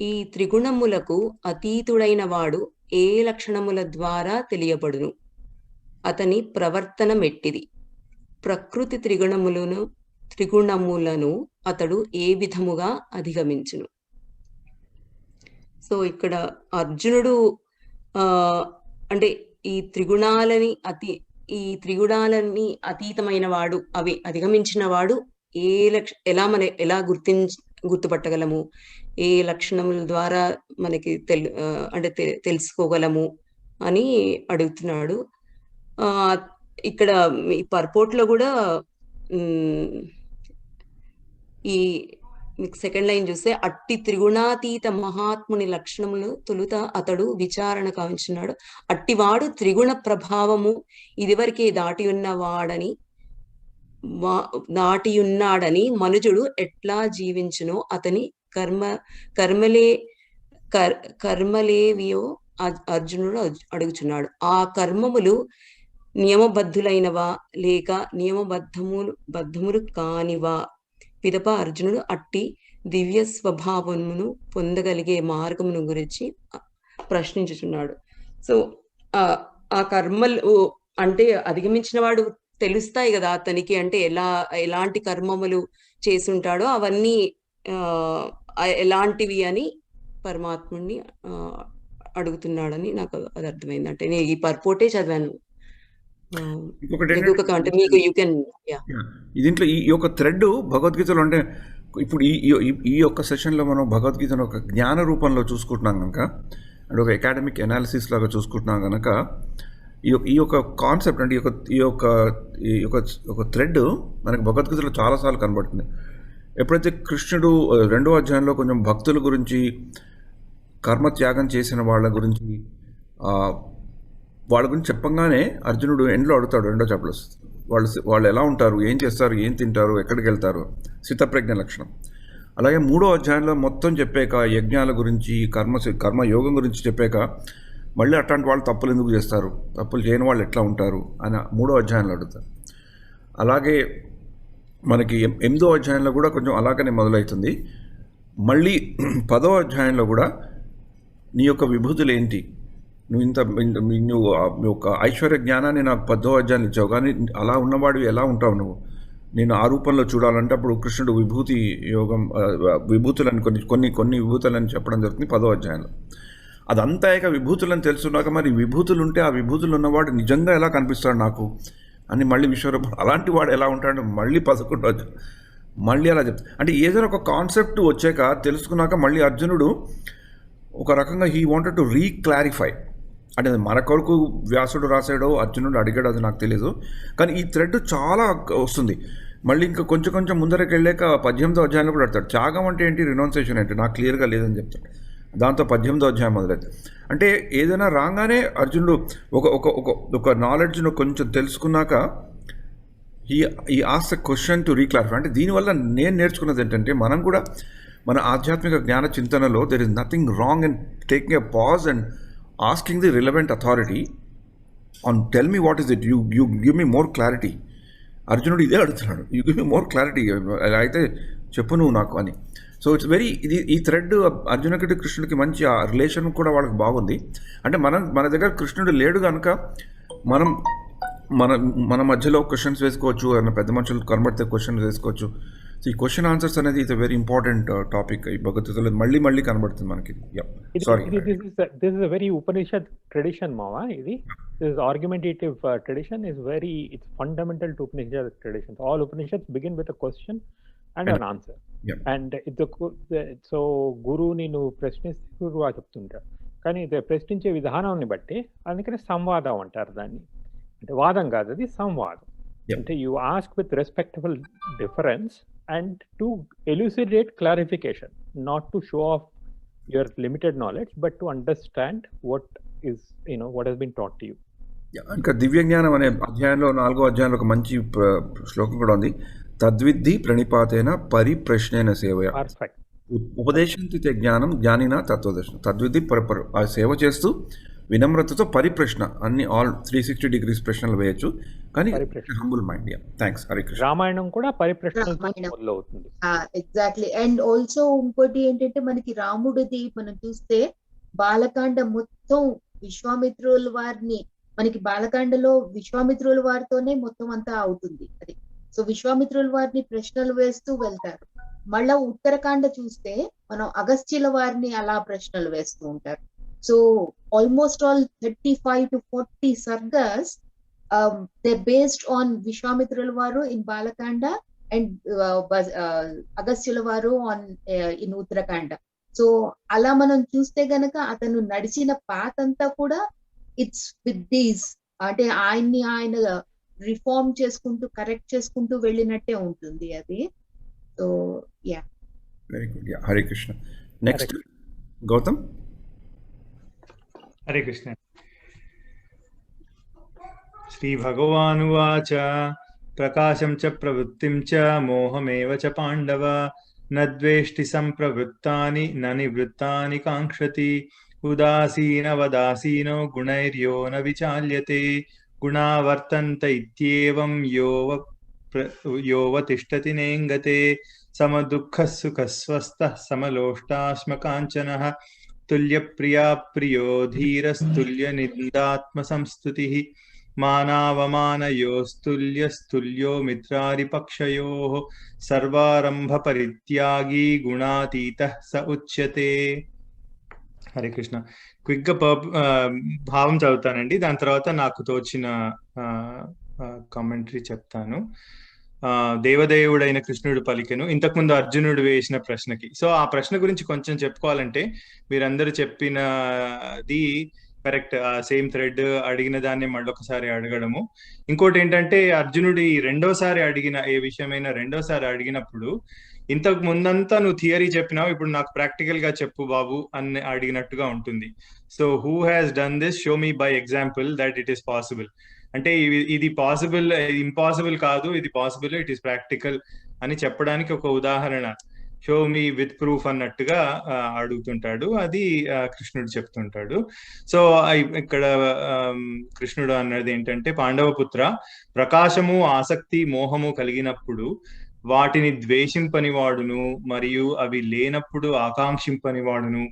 ఈ త్రిగుణములకు అతీతుడైన వాడు ఏ లక్షణముల ద్వారా తెలియబడును. అతని ప్రవర్తన మెట్టిది. ప్రకృతి త్రిగుణములను అతడు ఏ విధముగా అధిగమించును. సో ఇక్కడ అర్జునుడు అంటే ఈ త్రిగుణాలని అతీతమైన వాడు, అవి అధిగమించిన వాడు ఎలా గుర్తుపట్టగలము, ఏ లక్షణముల ద్వారా మనకి తెలుసుకోగలము అని అడుగుతున్నాడు. ఇక్కడ ఈ పర్పోర్ట్ లో కూడా ఈ సెకండ్ లైన్ చూస్తే అట్టి త్రిగుణాతీత మహాత్ముని లక్షణములు తొలుత అతడు విచారణ కావించున్నాడు. అట్టివాడు త్రిగుణ ప్రభావము ఇదివరకే దాటియున్నాడని మనుజుడు ఎట్లా జీవించునో అతని కర్మలేవియో అర్జునుడు అడుగుచున్నాడు. ఆ కర్మములు నియమబద్ధులైనవా లేక నియమబద్ధములు కానివా? పిదప అర్జునుడు అట్టి దివ్య స్వభావమును పొందగలిగే మార్గమును గురించి ప్రశ్నించుచున్నాడు. సో ఆ కర్మలు అంటే అధిగమించిన వాడు తెలుస్తాయి కదా అతనికి, అంటే ఎలాంటి కర్మములు చేసుంటాడో అవన్నీ ఎలాంటివి అని పరమాత్ముడిని అడుగుతున్నాడని నాకు అది అర్థమైంది. అంటే నేను ఈ పర్పోర్టే చదివాను. దీంట్లో ఈ యొక్క థ్రెడ్ భగవద్గీతలో, అంటే ఇప్పుడు ఈ యొక్క సెషన్లో మనం భగవద్గీతను ఒక జ్ఞాన రూపంలో చూసుకుంటున్నాం కనుక, అంటే ఒక అకాడమిక్ అనాలిసిస్ లాగా చూసుకుంటున్నాం కనుక ఈ యొక్క కాన్సెప్ట్ అంటే ఈ యొక్క థ్రెడ్ మనకి భగవద్గీతలో చాలాసార్లు కనబడుతుంది. ఎప్పుడైతే కృష్ణుడు 2వ అధ్యాయంలో కొంచెం భక్తుల గురించి, కర్మ త్యాగం చేసిన వాళ్ళ గురించి చెప్పంగానే అర్జునుడు ఎండ్లో అడుగుతాడు 2వ చాప్టర్లో, వాళ్ళు ఎలా ఉంటారు, ఏం చేస్తారు, ఏం తింటారు, ఎక్కడికి వెళ్తారు, స్థితప్రజ్ఞ లక్షణం. అలాగే 3వ అధ్యాయంలో మొత్తం చెప్పాక యజ్ఞాల గురించి, కర్మయోగం గురించి చెప్పాక మళ్ళీ అట్లాంటి వాళ్ళు తప్పులు ఎందుకు చేస్తారు, తప్పులు చేయని వాళ్ళు ఎట్లా ఉంటారు అని 3వ అధ్యాయంలో అడుగుతారు. అలాగే మనకి 8వ అధ్యాయంలో కూడా కొంచెం అలాగనే మొదలవుతుంది. మళ్ళీ 10వ అధ్యాయంలో కూడా నీ యొక్క విభూతులు ఏంటి, నువ్వు ఒక ఐశ్వర్య జ్ఞానాన్ని నాకు 10వ అధ్యాయం ఇచ్చావు, కానీ అలా ఉన్నవాడివి ఎలా ఉంటావు నువ్వు, నేను ఆ రూపంలో చూడాలంటే అప్పుడు కృష్ణుడు విభూతి యోగం, విభూతులని కొన్ని విభూతులని చెప్పడం జరుగుతుంది 10వ అధ్యాయంలో. అదంతా ఇక విభూతులని తెలుసున్నాక మరి విభూతులు ఉంటే ఆ విభూతులు ఉన్నవాడు నిజంగా ఎలా కనిపిస్తాడు నాకు అని మళ్ళీ విశ్వరూపం అలాంటి వాడు ఎలా ఉంటాడు మళ్ళీ 11వ అధ్యాయం మళ్ళీ అలా చెప్తాడు. అంటే ఏదైనా ఒక కాన్సెప్ట్ వచ్చాక తెలుసుకున్నాక మళ్ళీ అర్జునుడు ఒక రకంగా హీ వాంటెడ్ టు రీక్లారిఫై. అంటే మన కొరకు వ్యాసుడు రాశాడో అర్జునుడు అడిగాడు అది నాకు తెలియదు, కానీ ఈ థ్రెడ్ చాలా వస్తుంది. మళ్ళీ ఇంకా కొంచెం ముందరకు వెళ్ళాక 18వ అధ్యాయంలో కూడా అడతాడు, త్యాగం అంటే ఏంటి, రినౌన్సేషన్ ఏంటి, నాకు క్లియర్గా లేదని చెప్తాడు. దాంతో 18వ అధ్యాయం మొదలైతే అంటే ఏదైనా రాగానే అర్జునుడు ఒక నాలెడ్జ్ను కొంచెం తెలుసుకున్నాక ఈ ఆస్క్ క్వశ్చన్ టు రీక్లారిఫై. అంటే దీనివల్ల నేను నేర్చుకున్నది ఏంటంటే మనం కూడా మన ఆధ్యాత్మిక జ్ఞాన చింతనలో there is nothing wrong and taking a pause and asking the relevant authority on tell me what is it, you give me more clarity. అర్జునుడు ఇదే అడుగుతున్నాడు, you give me more clarity, అయితే చెప్పు నువ్వు నాకు అని. సో ఇట్స్ వెరీ ఈ thread అర్జునుడికి కృష్ణుడికి మంచి ఆ రిలేషన్ కూడా వాళ్ళకి బాగుంది. అంటే మన దగ్గర కృష్ణుడు లేడు కనుక మన మధ్యలో క్వశ్చన్స్ వేసుకోవచ్చు, ఏమైనా పెద్ద మనుషులు కనబడితే క్వశ్చన్స్ వేసుకోవచ్చు. సో ఈ క్వశ్చన్ ఆన్సర్స్ అనేది ఇట్స్ వెరీ ఇంపార్టెంట్ టాపిక్. ఈ భగవద్గీతలో మళ్ళీ కనబడుతుంది మనకి. Sorry, this is a very Upanishad tradition, Mama. This argumentative tradition is it's fundamental to Upanishad traditions. All Upanishads begin with a question and an answer. And so గురువు నేను ప్రశ్నిస్తే గురువు చెప్తుంటారు, కానీ ప్రశ్నించే విధానాన్ని బట్టి అందుకని సంవాదం అంటారు దాన్ని. అంటే వాదం కాదు, అది సంవాదం. అంటే you ask with respectable difference and to elucidate clarification, not to show off your limited knowledge, but to understand what has been taught to you. ఇంకా దివ్య జ్ఞానం అనే అధ్యాయంలో 4వ అధ్యాయంలో ఒక మంచి శ్లోకం కూడా ఉంది, తద్విద్ధి ప్రణిపాతేన పరిప్రశ్నేన సేవయ, ఉపదేశంతి జ్ఞానం జ్ఞానిన తత్వదర్శనం. తద్విద్ధి ఆ సేవ చేస్తూ వినమ్రతతో పరిప్రశ్న అన్ని ఆల్ 360 degrees ప్రశ్నలు వేయచ్చు, కానీ పరిప్రశ్న. Humble mind. Thanks Hare Krishna. Ramayanam కూడా పరిప్రశ్నలతో రామాయణం. మొదలవుతుంది. ఎగ్జాక్ట్లీ. అండ్ ఆల్సో ఇంకోటి ఏంటంటే మనకి రాముడిది మనం చూస్తే బాలకాండ మొత్తం విశ్వామిత్రుల వారిని, మనకి బాలకాండలో విశ్వామిత్రుల వారితోనే మొత్తం అంతా అవుతుంది అది. సో విశ్వామిత్రుల వారిని ప్రశ్నలు వేస్తూ వెళ్తారు. మళ్ళా ఉత్తరకాండ చూస్తే మనం అగస్త్యుల వారిని అలా ప్రశ్నలు వేస్తూ ఉంటారు. సో ఆల్మోస్ట్ ఆల్ 35 to 40 సర్గస్ దే బేస్డ్ ఆన్ విశ్వామిత్రుల వారు ఇన్ బాలకాండ అండ్ అగస్త్యుల వారు ఆన్ ఇన్ ఉత్తరకాండ. సో అలా మనం చూస్తే గనక అతను నడిచిన పాత్ అంతా కూడా ఇట్స్ విత్ దీస్, అంటే ఆయన రిఫార్మ్ చేసుకుంటూ కరెక్ట్ చేసుకుంటూ వెళ్ళినట్టే ఉంటుంది అది. So yeah, very good. Hare Krishna. Next Gautam. Hare Krishna. శ్రీ భగవానువాచ ప్రకాశం చ ప్రవృత్తిం చ మోహమేవ చ పాండవ నద్వేష్టి సంప్రవృత్తాని న నివృత్తాని కాంక్షతి ఉదాసీనవదాసీనో గుణైర్యో న విచాల్యతే గుణా వర్తంత ఇత్యేవం యోవ తిష్టతి నేంగతే సమదుఃఖః సుఖస్వస్థః సమలోష్టాశ్మ కాంచనః తుల్యప్రియా ప్రియో ధీరస్తుల్య నిందాత్మ సంస్తుతిః మానావమానయోస్తుల్యస్తుల్యో మిత్రారిపక్షయోః సర్వారంభ పరిత్యాగీ గుణాతీతః స ఉచ్యతే. హరే కృష్ణ. క్విక్ గా భావం చదువుతానండి, దాని తర్వాత నాకు తోచిన కామెంటరీ చెప్తాను. దేవదేవుడైన కృష్ణుడు పలికెను, ఇంతకుముందు అర్జునుడు వేసిన ప్రశ్నకి. సో ఆ ప్రశ్న గురించి కొంచెం చెప్పుకోవాలంటే, మీరందరూ చెప్పినది కరెక్ట్, సేమ్ థ్రెడ్, అడిగిన దాన్ని మళ్ళొకసారి అడగడము. ఇంకోటి ఏంటంటే, అర్జునుడి రెండోసారి అడిగిన ఏ విషయమైనా రెండోసారి అడిగినప్పుడు, ఇంతకు ముందంతా నువ్వు థియరీ చెప్పినావు, ఇప్పుడు నాకు ప్రాక్టికల్ గా చెప్పు బాబు అని అడిగినట్టుగా ఉంటుంది. So who has done this, show me by example that it is possible. అంటే ఇది పాసిబుల్, ఇంపాసిబుల్ కాదు, ఇది పాసిబుల్, ఇట్ ఈస్ ప్రాక్టికల్ అని చెప్పడానికి ఒక ఉదాహరణ, షో మీ విత్ ప్రూఫ్ అన్నట్టుగా అడుగుతుంటాడు. అది కృష్ణుడు చెప్తుంటాడు. సో ఇక్కడ కృష్ణుడు అన్నది ఏంటంటే, పాండవపుత్ర, ప్రకాశము ఆసక్తి మోహము కలిగినప్పుడు వాటిని ద్వేషింపని వాడును, మరియు అవి లేనప్పుడు ఆకాంక్షింపని వాడును,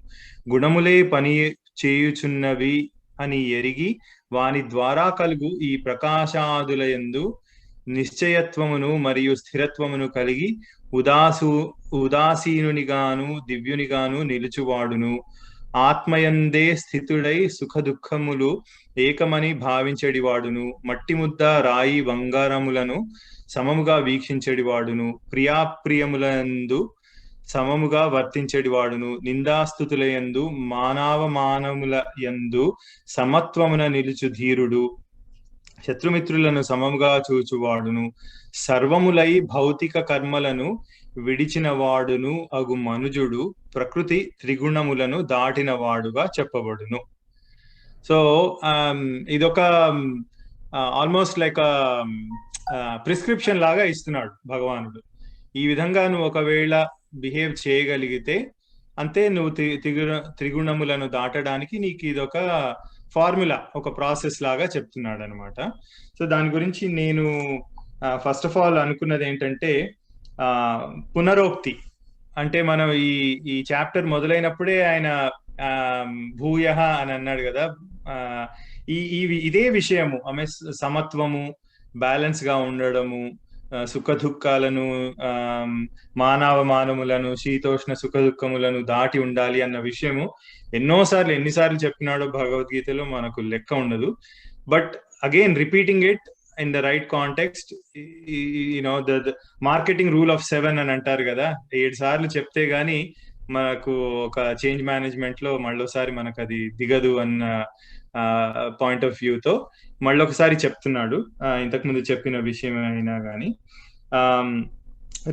గుణములే పని చేయుచున్నవి అని ఎరిగి వాని ద్వారా కలుగు ఈ ప్రకాశాదులయందు నిశ్చయత్వమును మరియు స్థిరత్వమును కలిగి ఉదాసీనునిగాను దివ్యునిగాను నిలుచువాడును. ఆత్మయందే స్థితుడై సుఖ దుఃఖములు ఏకమని భావించడివాడును. మట్టి ముద్ద రాయి బంగారములను సమముగా వీక్షించడివాడును. ప్రియాప్రియములందు సమముగా వర్తించడివాడును. నిందాస్తుతులయందు మానవమానముల యందు సమత్వమున నిలుచు ధీరుడు. శత్రుమిత్రులను సమముగా చూచువాడును. సర్వములై భౌతిక కర్మలను విడిచిన వాడును అగు మనుజుడు ప్రకృతి త్రిగుణములను దాటిన వాడుగా చెప్పబడును. సో ఇదొక ఆల్మోస్ట్ లైక్ ప్రిస్క్రిప్షన్ లాగా ఇస్తున్నాడు భగవానుడు. ఈ విధంగా నువ్వు ఒకవేళ బిహేవ్ చేయగలిగితే అంతే, నువ్వు త్రిగుణములను దాటడానికి నీకు ఇదొక ఫార్ములా, ఒక ప్రాసెస్ లాగా చెప్తున్నాడు అనమాట. సో దాని గురించి నేను ఫస్ట్ ఆఫ్ ఆల్ అనుకున్నది ఏంటంటే, పునరోక్తి. అంటే మనం ఈ చాప్టర్ మొదలైనప్పుడే ఆయన భూయః అని అన్నాడు కదా, ఇదే విషయము, ఆమె సమత్వము, బ్యాలెన్స్ గా ఉండడము, సుఖ దుఃఖాలను, మానవమానములను, శీతోష్ణ సుఖ దుఃఖములను దాటి ఉండాలి అన్న విషయము ఎన్నిసార్లు చెప్పినాడో భగవద్గీతలో మనకు లెక్క ఉండదు. But again repeating it in the right context, you know the marketing rule of 7 అని అంటారు కదా, 7 సార్లు చెప్తే గానీ మనకు ఒక చేంజ్ మేనేజ్మెంట్ లో మళ్ళొకసారి మనకు అది దిగదు అన్న పాయింట్ ఆఫ్ వ్యూతో మళ్ళొకసారి చెప్తున్నాడు, ఇంతకుముందు చెప్పిన విషయం అయినా కానీ.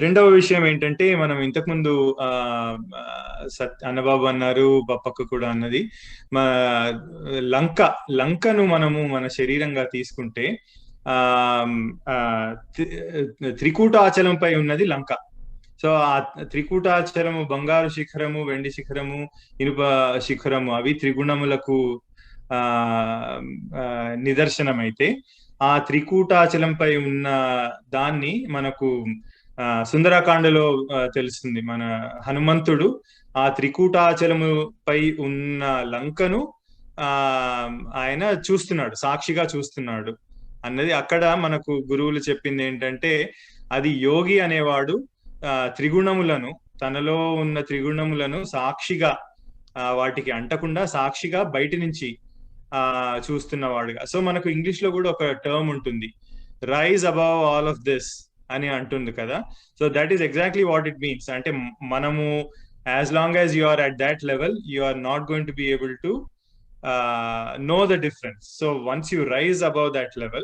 రెండవ విషయం ఏంటంటే, మనం ఇంతకుముందు అన్నబాబు అన్నారు, బప్పక్క కూడా అన్నది, లంకను మనము మన శరీరంగా తీసుకుంటే త్రికూటాచలంపై ఉన్నది లంక. సో ఆ త్రికూటాచలము, బంగారు శిఖరము, వెండి శిఖరము, ఇనుప శిఖరము, అవి త్రిగుణములకు ఆ ఆ, నిదర్శనమైతే, ఆ త్రికూటాచలంపై ఉన్న దాన్ని మనకు సుందరకాండలో తెలుస్తుంది. మన హనుమంతుడు ఆ త్రికూటాచలము పై ఉన్న లంకను ఆ ఆయన చూస్తున్నాడు, సాక్షిగా చూస్తున్నాడు అన్నది అక్కడ మనకు గురువులు చెప్పింది ఏంటంటే, అది యోగి అనేవాడు త్రిగుణములను, తనలో ఉన్న త్రిగుణములను సాక్షిగా వాటికి అంటకుండా సాక్షిగా బయటి నుంచి చూస్తున్నవాడుగా. సో మనకు ఇంగ్లీష్ లో కూడా ఒక టర్మ్ ఉంటుంది, rise above all of this అని అంటుంది కదా. So that is exactly what it means. అంటే మనము as long as you are at that level, you are not going to be able to know the difference. So once you rise above that level,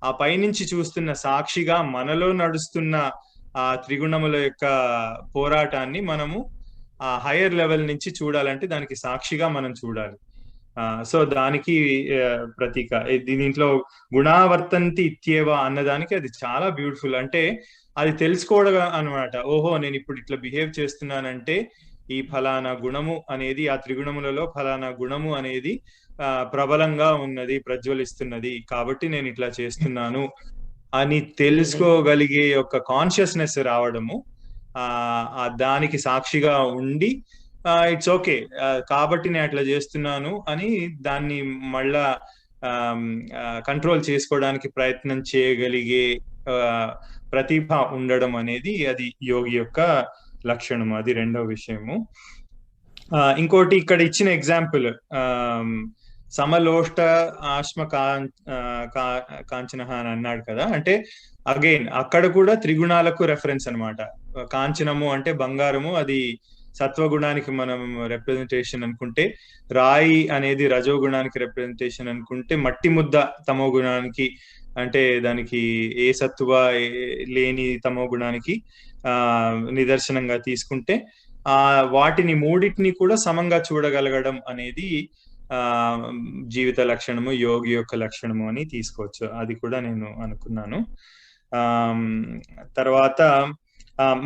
ఆ పైనుంచి చూస్తున్న సాక్షిగా మనలో నడుస్తున్న ఆ త్రిగుణముల యొక్క పోరాటాన్ని మనము ఆ హైయర్ లెవెల్ నుంచి చూడాలంటే దానికి సాక్షిగా మనం చూడాలి. సో దానికి ప్రతీక దీంట్లో గుణావర్తంతి ఇత్యేవ అన్నదానికి అది చాలా బ్యూటిఫుల్. అంటే అది తెలుసుకోవడం అనమాట. ఓహో, నేను ఇప్పుడు ఇట్లా బిహేవ్ చేస్తున్నానంటే ఈ ఫలానా గుణము అనేది, ఆ త్రిగుణములలో ఫలానా గుణము అనేది ప్రబలంగా ఉన్నది, ప్రజ్వలిస్తున్నది, కాబట్టి నేను ఇట్లా చేస్తున్నాను అని తెలుసుకోగలిగే ఒక కాన్షియస్నెస్ రావడము, దానికి సాక్షిగా ఉండి ఇట్స్ ఓకే కాబట్టి నేను అట్లా చేస్తున్నాను అని దాన్ని మళ్ళా కంట్రోల్ చేసుకోవడానికి ప్రయత్నం చేయగలిగే ప్రతిభ ఉండడం అనేది అది యోగి యొక్క లక్షణము. అది రెండవ విషయము. ఇంకోటి ఇక్కడ ఇచ్చిన ఎగ్జాంపుల్ సమలోష్ట ఆశ్మ కాంచన అని అన్నాడు కదా. అంటే అగైన్ అక్కడ కూడా త్రిగుణాలకు రెఫరెన్స్ అనమాట. కాంచనము అంటే బంగారము, అది సత్వగుణానికి మనం రిప్రజెంటేషన్ అనుకుంటే, రాయి అనేది రజోగుణానికి రిప్రజెంటేషన్ అనుకుంటే, మట్టి ముద్ద తమో గుణానికి, అంటే దానికి ఏ సత్వ లేని తమో గుణానికి నిదర్శనంగా తీసుకుంటే, వాటిని మూడింటిని కూడా సమంగా చూడగలగడం అనేది జీవిత లక్షణము, యోగి యొక్క లక్షణము అని తీసుకోవచ్చు. అది కూడా నేను అనుకున్నాను. తర్వాత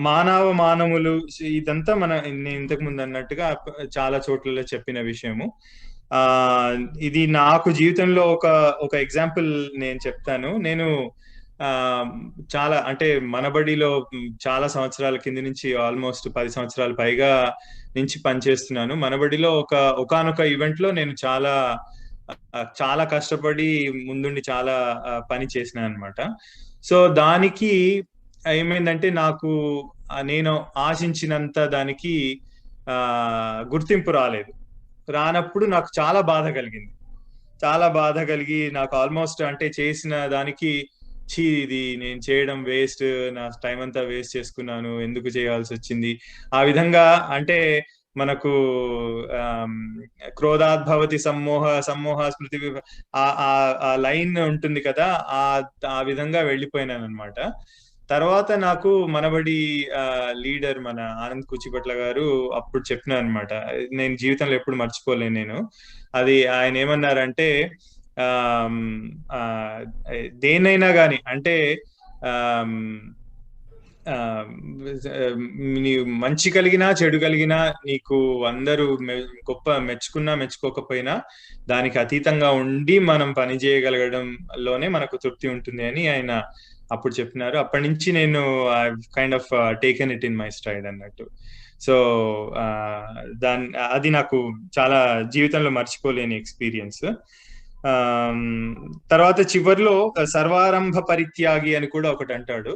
మానవులు, ఇదంతా నేను ఇంతకు ముందు అన్నట్టుగా చాలా చోట్లలో చెప్పిన విషయము. ఇది నాకు జీవితంలో ఒక ఎగ్జాంపుల్ నేను చెప్తాను. నేను చాలా, అంటే మనబడిలో చాలా సంవత్సరాల కింద నుంచి, ఆల్మోస్ట్ 10 సంవత్సరాల పైగా నుంచి పనిచేస్తున్నాను. మనబడిలో ఒకానొక ఈవెంట్ లో నేను చాలా కష్టపడి ముందుండి చాలా పని చేసిన అనమాట. సో దానికి ఏమైందంటే, నేను ఆశించినంత దానికి గుర్తింపు రానప్పుడు నాకు చాలా బాధ కలిగి నాకు ఆల్మోస్ట్, అంటే చేసిన దానికి ఇది నేను చేయడం వేస్ట్, నా టైం అంతా వేస్ట్ చేసుకున్నాను, ఎందుకు చేయాల్సి వచ్చింది, ఆ విధంగా. అంటే మనకు క్రోధాద్భవతి సమ్మోహ స్మృతి ఆ లైన్ ఉంటుంది కదా, ఆ విధంగా వెళ్ళిపోయినాను అనమాట. తర్వాత నాకు మనబడి లీడర్ మన ఆనంద్ కూచిపట్ల గారు అప్పుడు చెప్పిన అనమాట, నేను జీవితంలో ఎప్పుడు మర్చిపోలేను నేను. అది ఆయన ఏమన్నారంటే, దేనైనా గాని, అంటే మంచి కలిగినా చెడు కలిగినా నీకు అందరూ మెచ్చుకున్నా మెచ్చుకోకపోయినా దానికి అతీతంగా ఉండి మనం పని చేయగలగడంలోనే మనకు తృప్తి ఉంటుంది అని ఆయన అప్పుడు చెప్పినారు. అప్పటి నుంచి నేను kind of taken it in my stride అన్నట్టు. సో అది నాకు చాలా జీవితంలో మర్చిపోలేని ఎక్స్పీరియన్స్. తర్వాత చివరిలో సర్వారంభ పరిత్యాగి అని కూడా ఒకటి అంటాడు.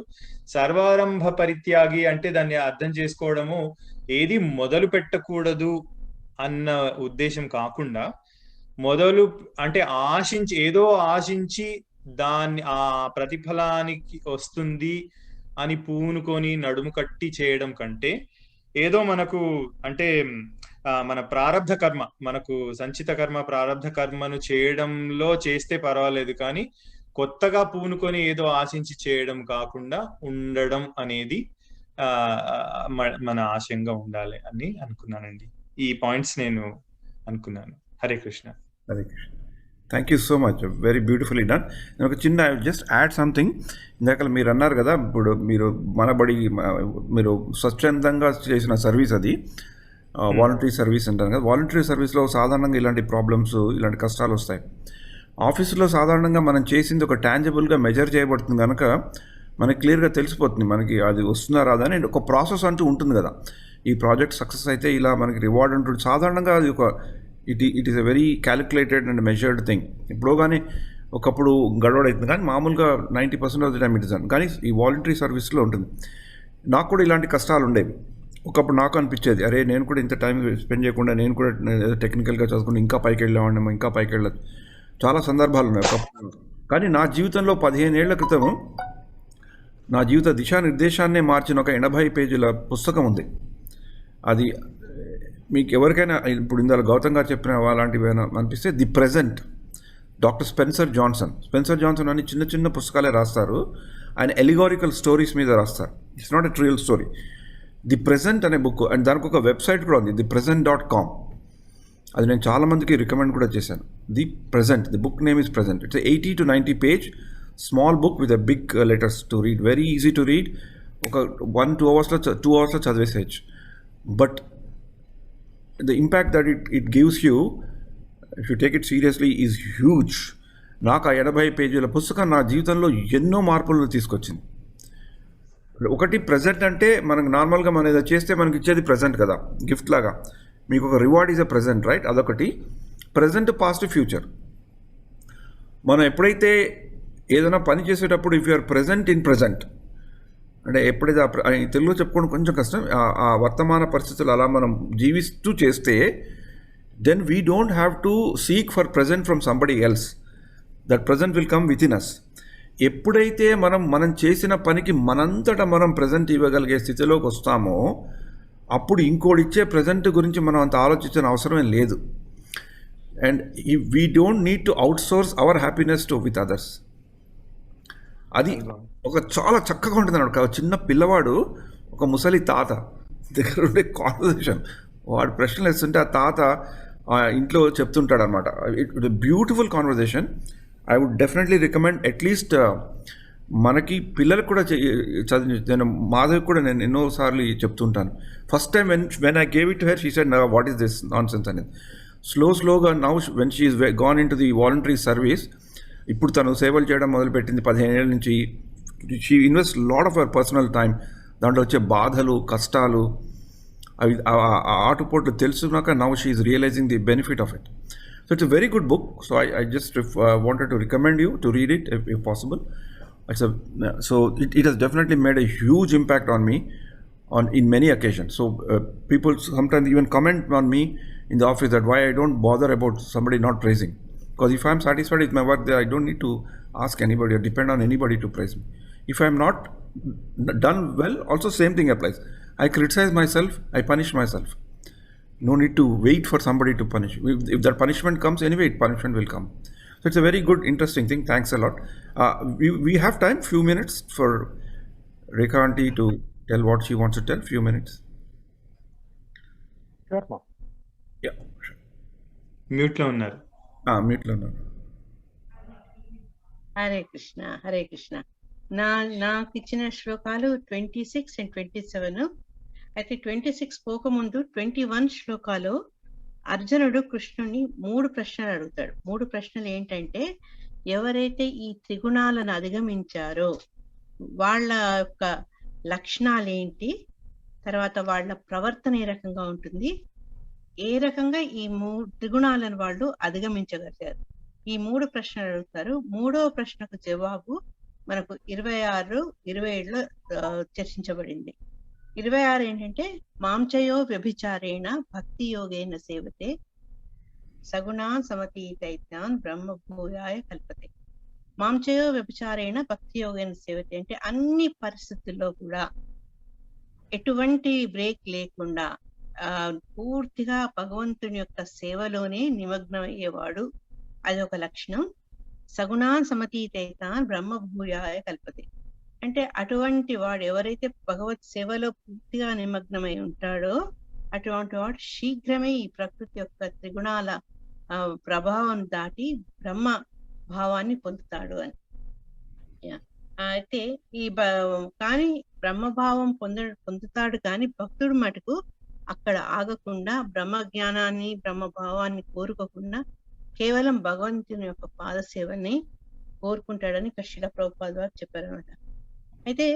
సర్వారంభ పరిత్యాగి అంటే దాన్ని అర్థం చేసుకోవడము, ఏది మొదలు పెట్టకూడదు అన్న ఉద్దేశం కాకుండా, అంటే ఏదో ఆశించి దాన్ని ఆ ప్రతిఫలానికి వస్తుంది అని పూనుకొని నడుము కట్టి చేయడం కంటే, ఏదో మనకు, అంటే మన ప్రారబ్ధ కర్మ, మనకు సంచిత కర్మ, ప్రారబ్ధ కర్మను చేయడంలో చేస్తే పర్వాలేదు, కానీ కొత్తగా పూనుకొని ఏదో ఆశించి చేయడం కాకుండా ఉండడం అనేది మన ఆశయంగా ఉండాలి అని అనుకున్నానండి. ఈ పాయింట్స్ నేను అనుకున్నాను. Hare Krishna. Hare Krishna. Thank you so much, very beautifully done. నేను ఒక చిన్న జస్ట్ యాడ్ సంథింగ్. ఇందాక మీరు అన్నారు కదా, ఇప్పుడు మీరు మనబడి మీరు స్వచ్ఛందంగా చేసిన సర్వీస్ అది. వాలంటరీ సర్వీస్ అంటారు కదా. వాలంటరీ సర్వీస్లో సాధారణంగా ఇలాంటి ప్రాబ్లమ్స్, ఇలాంటి కష్టాలు వస్తాయి. ఆఫీసులో సాధారణంగా మనం చేసింది ఒక టాంజిబుల్గా మెజర్ చేయబడుతుంది కనుక మనకి క్లియర్గా తెలిసిపోతుంది మనకి అది వస్తుందా రాదా అని. ఒక ప్రాసెస్ అంటూ ఉంటుంది కదా, ఈ ప్రాజెక్ట్ సక్సెస్ అయితే ఇలా మనకి రివార్డ్ ఉంటుంది. సాధారణంగా అది ఒక it is a very calculated and measured thing. ఇప్పుడు కానీ ఒకప్పుడు గడవడవుతుంది, కానీ మామూలుగా 90% of the time it is. కానీ ఈ వాలంటరీ సర్వీస్లో ఉంటుంది. నాకు కూడా ఇలాంటి కష్టాలు ఉండేవి. ఒకప్పుడు నాకు అనిపించేది, అరే నేను కూడా ఇంత టైం స్పెండ్ చేయకుండా నేను కూడా ఏదో టెక్నికల్గా చదువుకుని ఇంకా పైకి వెళ్ళామన్నాము, ఇంకా పైకి వెళ్ళదు. చాలా సందర్భాలు ఉన్నాయి ఒకప్పుడు. కానీ నా జీవితంలో 15 ఏళ్ల క్రితం నా జీవిత దిశానిర్దేశాన్నే మార్చిన ఒక 80 పేజీల పుస్తకం ఉంది. అది మీకు ఎవరికైనా ఇప్పుడు ఇందులో గౌతమ్ గారు చెప్పిన అలాంటివి అనిపిస్తే the present, doctor Spencer Johnson అని చిన్న చిన్న పుస్తకాలే రాస్తారు. ఆయన ఎలిగారికల్ స్టోరీస్ మీద రాస్తారు. It's not a trial story. The present అనే బుక్, అండ్ దానికి ఒక వెబ్సైట్ కూడా ఉంది, thepresent.com. అది నేను చాలామందికి రికమెండ్ కూడా చేశాను. The present, the book name is present. It's 80 to 90 page small book with a big letters to read, very easy to read. ఒక 1-2 అవర్స్లో 2 అవర్స్లో చదివేసేయచ్చు. But the impact that it gives you if you take it seriously is huge. నాకు ఆ 80 పేజీల పుస్తకం నా జీవితంలో ఎన్నో మార్పులను తీసుకొచ్చింది. ఒకటి ప్రెజెంట్ అంటే మనకు నార్మల్గా మనం ఏదో చేస్తే మనకి ఇచ్చేది ప్రెజెంట్ కదా, గిఫ్ట్ లాగా. మీకు ఒక reward is a present, right? అదొకటి. Present, past, future. మనం ఎప్పుడైతే ఏదైనా పని చేసేటప్పుడు if you're present in present అంటే ఎప్పుడైతే తెలుగులో చెప్పుకోవడం కొంచెం కష్టం, ఆ వర్తమాన పరిస్థితులు అలా మనం జీవిస్తూ చేస్తే then we don't have to seek for present from somebody else. That present will come within us. ఎప్పుడైతే మనం చేసిన పనికి మనంతటా మనం ప్రజెంట్ ఇవ్వగలిగే స్థితిలోకి వస్తామో అప్పుడు ఇంకోటి ఇచ్చే ప్రజెంట్ గురించి మనం అంత ఆలోచించిన అవసరమే లేదు. And we don't need to outsource our happiness to with others. అది ఒక చాలా చక్కగా ఉంటుంది అన్నమాట. ఒక చిన్న పిల్లవాడు ఒక ముసలి తాత దగ్గర ఉండే కాన్వర్సేషన్, వాడు ప్రశ్నలు వేస్తుంటే ఆ తాత ఇంట్లో చెప్తుంటాడు అనమాట. It beautiful conversation. I would definitely recommend at least మనకి పిల్లలకు కూడా చదివి. నేను మాధవి కూడా నేను ఎన్నోసార్లు చెప్తుంటాను. First time when I gave it to her she said what is this nonsense అనేది. స్లోగా now when she is gone in to the voluntary service, ఇప్పుడు తను సేవలు చేయడం మొదలుపెట్టింది 15 ఏళ్ళ నుంచి. She invest lot of our personal time. దాంట్లో వచ్చే బాధలు, కష్టాలు, అవి ఆటుపోట్లు తెలుసుకున్నాక now she is realising the benefit of it. So it's a very good book. So I just wanted to recommend you to read it if possible. So it has definitely made a huge impact on me in many occasions. So people sometimes even comment on me in the office that why I don't bother about somebody not praising. Because if I'm satisfied with my work there, I don't need to ask anybody or depend on anybody to praise me. If I'm not done well, also same thing applies. I criticize myself, I punish myself. No need to wait for somebody to punish. If that punishment comes, anyway, punishment will come. So it's a very good, interesting thing. Thanks a lot. We have time, few minutes for Rekha aunty to tell what she wants to tell. Few minutes. Sure, ma. Yeah. Sure. Mute లో ఉన్నారు. Mute lo unnaru. Hare Krishna, Hare Krishna. నాకు ఇచ్చిన శ్లోకాలు 26 and 27. అయితే 26 పోకముందు 21 శ్లోకాలు అర్జునుడు కృష్ణుని 3 ప్రశ్నలు అడుగుతాడు. 3 ప్రశ్నలు ఏంటంటే, ఎవరైతే ఈ త్రిగుణాలను అధిగమించారో వాళ్ళ యొక్క లక్షణాలు ఏంటి, తర్వాత వాళ్ళ ప్రవర్తన ఏ రకంగా ఉంటుంది, ఏ రకంగా ఈ 3 త్రిగుణాలను వాళ్ళు అధిగమించగలిగారు. ఈ 3 ప్రశ్నలు అడుగుతారు. 3వ ప్రశ్నకు జవాబు మనకు 26, 27లో చర్చించబడింది. 26 ఏంటంటే, మాంచయో వ్యభిచారేణ భక్తి యోగేన సేవతే సగుణా సమతీతైత్యాన్ బ్రహ్మభూయాయ కల్పతే. మాంచయో వ్యభిచారేణ భక్తి యోగేన సేవతే అంటే అన్ని పరిస్థితుల్లో కూడా ఎటువంటి బ్రేక్ లేకుండా పూర్తిగా భగవంతుని యొక్క సేవలోనే నిమగ్నం అయ్యేవాడు, అది ఒక లక్షణం. సగుణా సమతీతైతాన్ బ్రహ్మభూయాయ కల్పతే అంటే అటువంటి వాడు ఎవరైతే భగవత్ సేవలో పూర్తిగా నిమగ్నమై ఉంటాడో అటువంటి వాడు శీఘ్రమే ఈ ప్రకృతి యొక్క త్రిగుణాల ప్రభావం దాటి బ్రహ్మ భావాన్ని పొందుతాడు అని. అయితే కానీ బ్రహ్మభావం పొందుతాడు కానీ భక్తుడు మటుకు అక్కడ ఆగకుండా బ్రహ్మ జ్ఞానాన్ని బ్రహ్మ భావాన్ని కోరుకోకుండా కేవలం భగవంతుని యొక్క పాద సేవని కోరుకుంటాడని ఇక్కడ శిల ప్రభుపాద వారు చెప్పారనమాట. అయితే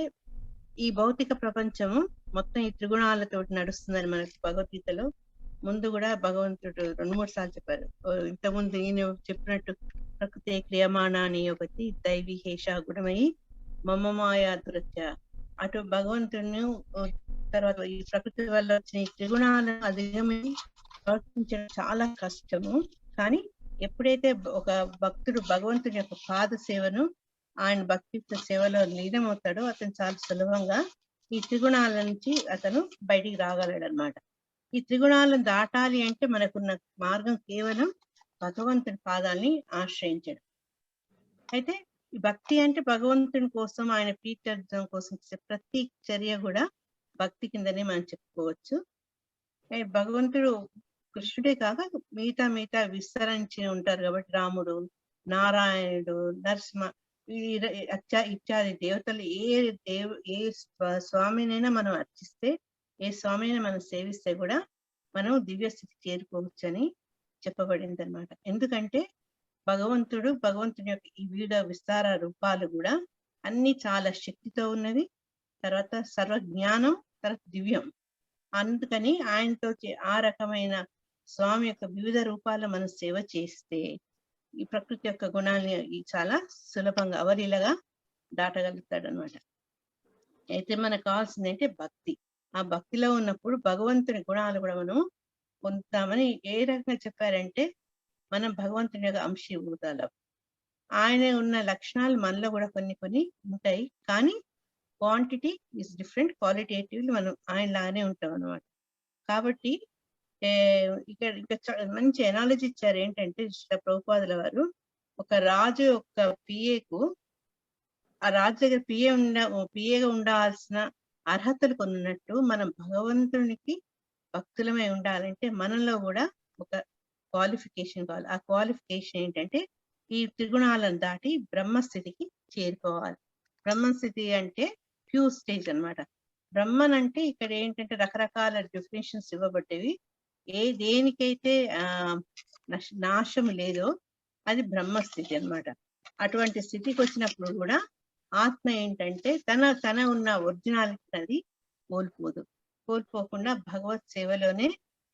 ఈ భౌతిక ప్రపంచము మొత్తం ఈ త్రిగుణాలతో నడుస్తుందని మనకి భగవద్గీతలో ముందు కూడా భగవంతుడు 2-3 సార్లు చెప్పారు. ఇంతకుముందు ఈయన చెప్పినట్టు ప్రకృతి క్రియమాణాన్ని ఒకటి దైవీ హేష గుణమై మమ మాయా దురత్య. అటు భగవంతుని తర్వాత ఈ ప్రకృతి వల్ల వచ్చిన ఈ త్రిగుణాలను అధిగమి ప్రవర్తించడం చాలా కష్టము. కానీ ఎప్పుడైతే ఒక భక్తుడు భగవంతుని యొక్క పాద సేవను ఆయన భక్తియుక్త సేవలో లీనమవుతాడో అతను చాలా సులభంగా ఈ త్రిగుణాల నుంచి అతను బయటికి రాగలడు అనమాట. ఈ త్రిగుణాలను దాటాలి అంటే మనకున్న మార్గం కేవలం భగవంతుని పాదాలని ఆశ్రయించడం. అయితే ఈ భక్తి అంటే భగవంతుని కోసం ఆయన ప్రీత్యర్థం కోసం చేసే ప్రతి చర్య కూడా భక్తి కిందనే మనం చెప్పుకోవచ్చు. భగవంతుడు కృష్ణుడే కాక మిగతా విస్తరించి ఉంటారు కాబట్టి రాముడు, నారాయణుడు, నరసింహ ఇత్యాది దేవతలు ఏ స్వామినైనా మనం అర్చిస్తే, ఏ స్వామినైనా మనం సేవిస్తే కూడా మనం దివ్య స్థితి చేరుకోవచ్చు అని చెప్పబడింది అనమాట. ఎందుకంటే భగవంతుని యొక్క ఈ వివిధ విస్తార రూపాలు కూడా అన్ని చాలా శక్తితో ఉన్నవి, తర్వాత సర్వజ్ఞానం, తర్వాత దివ్యం. అందుకని ఆయనతో ఆ రకమైన స్వామి యొక్క వివిధ రూపాలు మనం సేవ చేస్తే ఈ ప్రకృతి యొక్క గుణాన్ని చాలా సులభంగా అవలీలగా దాటగలుగుతాడు అనమాట. అయితే మనకు కావాల్సింది అంటే భక్తి. ఆ భక్తిలో ఉన్నప్పుడు భగవంతుని గుణాలు కూడా మనం పొందుతామని ఏ రకంగా చెప్పారంటే మనం భగవంతుని యొక్క అంశీభూతాలు. ఆయన ఉన్న లక్షణాలు మనలో కూడా కొన్ని ఉంటాయి, కానీ క్వాంటిటీ ఈజ్ డిఫరెంట్, క్వాలిటేటివ్లీ మనం ఆయన లాగానే ఉంటాం అనమాట. కాబట్టి ఇక్కడ మంచి ఎనాలజీ ఇచ్చారు. ఏంటంటే ప్రభుపాదుల వారు ఒక రాజు యొక్క పిఏకు ఆ రాజు దగ్గర పిఏగా ఉండాల్సిన అర్హతలు కొన్నట్టు మనం భగవంతునికి భక్తులమై ఉండాలంటే మనలో కూడా ఒక క్వాలిఫికేషన్ కావాలి. ఆ క్వాలిఫికేషన్ ఏంటంటే ఈ త్రిగుణాలను దాటి బ్రహ్మస్థితికి చేరుకోవాలి. బ్రహ్మస్థితి అంటే ప్యూర్ స్టేజ్ అన్నమాట. బ్రహ్మన్ అంటే ఇక్కడ ఏంటంటే రకరకాల డెఫినేషన్స్ ఇవ్వబట్టేవి. దేనికైతే నాశం లేదో అది బ్రహ్మస్థితి అన్నమాట. అటువంటి స్థితికి వచ్చినప్పుడు కూడా ఆత్మ ఏంటంటే తన ఉన్న ఒరిజినాలిటీ అది కోల్పోకుండా భగవత్ సేవలోనే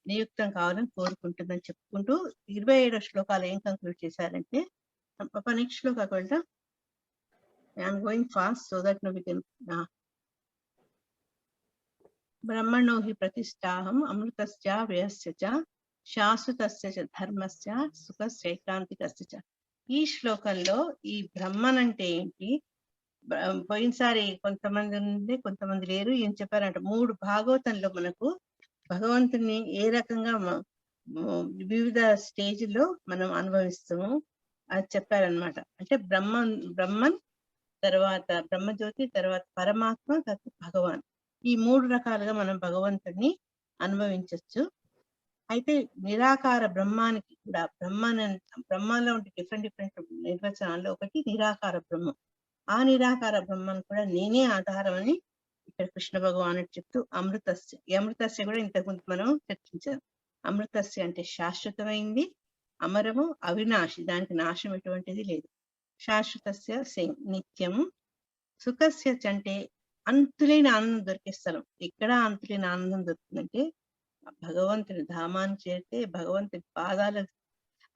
నియుక్తం కావాలని కోరుకుంటుందని చెప్పుకుంటూ 27వ శ్లోకాలు ఏం కంక్లూడ్ చేశారంటే, నెక్స్ట్ శ్లోకా కూడా I'm going fast so that we can. బ్రహ్మణో హి ప్రతిష్టాహం అమృతస్య వ్యయస్య చ శాశ్వతస్య చ ధర్మస్య సుఖస్యైకాంతికస్య చ. ఈ శ్లోకంలో ఈ బ్రహ్మన్ అంటే ఏంటి, పోయినసారి కొంతమంది ఉంది కొంతమంది లేరు, ఏం చెప్పారంటే 3 భాగవతంలో మనకు భగవంతుని ఏ రకంగా వివిధ స్టేజ్లో మనం అనుభవిస్తాము అది చెప్పారనమాట. అంటే బ్రహ్మన్ తర్వాత బ్రహ్మజ్యోతి, తర్వాత పరమాత్మ, తర్వాత భగవాన్, ఈ 3 రకాలుగా మనం భగవంతుడిని అనుభవించవచ్చు. అయితే నిరాకార బ్రహ్మానికి కూడా బ్రహ్మలో ఉండే డిఫరెంట్ నిర్వచనాల్లో ఒకటి నిరాకార బ్రహ్మం. ఆ నిరాకార బ్రహ్మను కూడా నేనే ఆధారం అని ఇక్కడ కృష్ణ భగవానుడు చెప్తూ అమృతస్య, ఈ అమృతస్య కూడా ఇంతకుముందు మనం చర్చించాం. అమృతస్య అంటే శాశ్వతమైంది, అమరము, అవినాశి, దానికి నాశం ఎటువంటిది లేదు. శాశ్వతస్య సేమ్ నిత్యము. సుఖస్య అంటే అంతులేని ఆనందం దొరికే స్థలం. ఎక్కడ అంతులేని ఆనందం దొరుకుతుందంటే భగవంతుని ధామాన్ని చేరితే, భగవంతుని పాదాల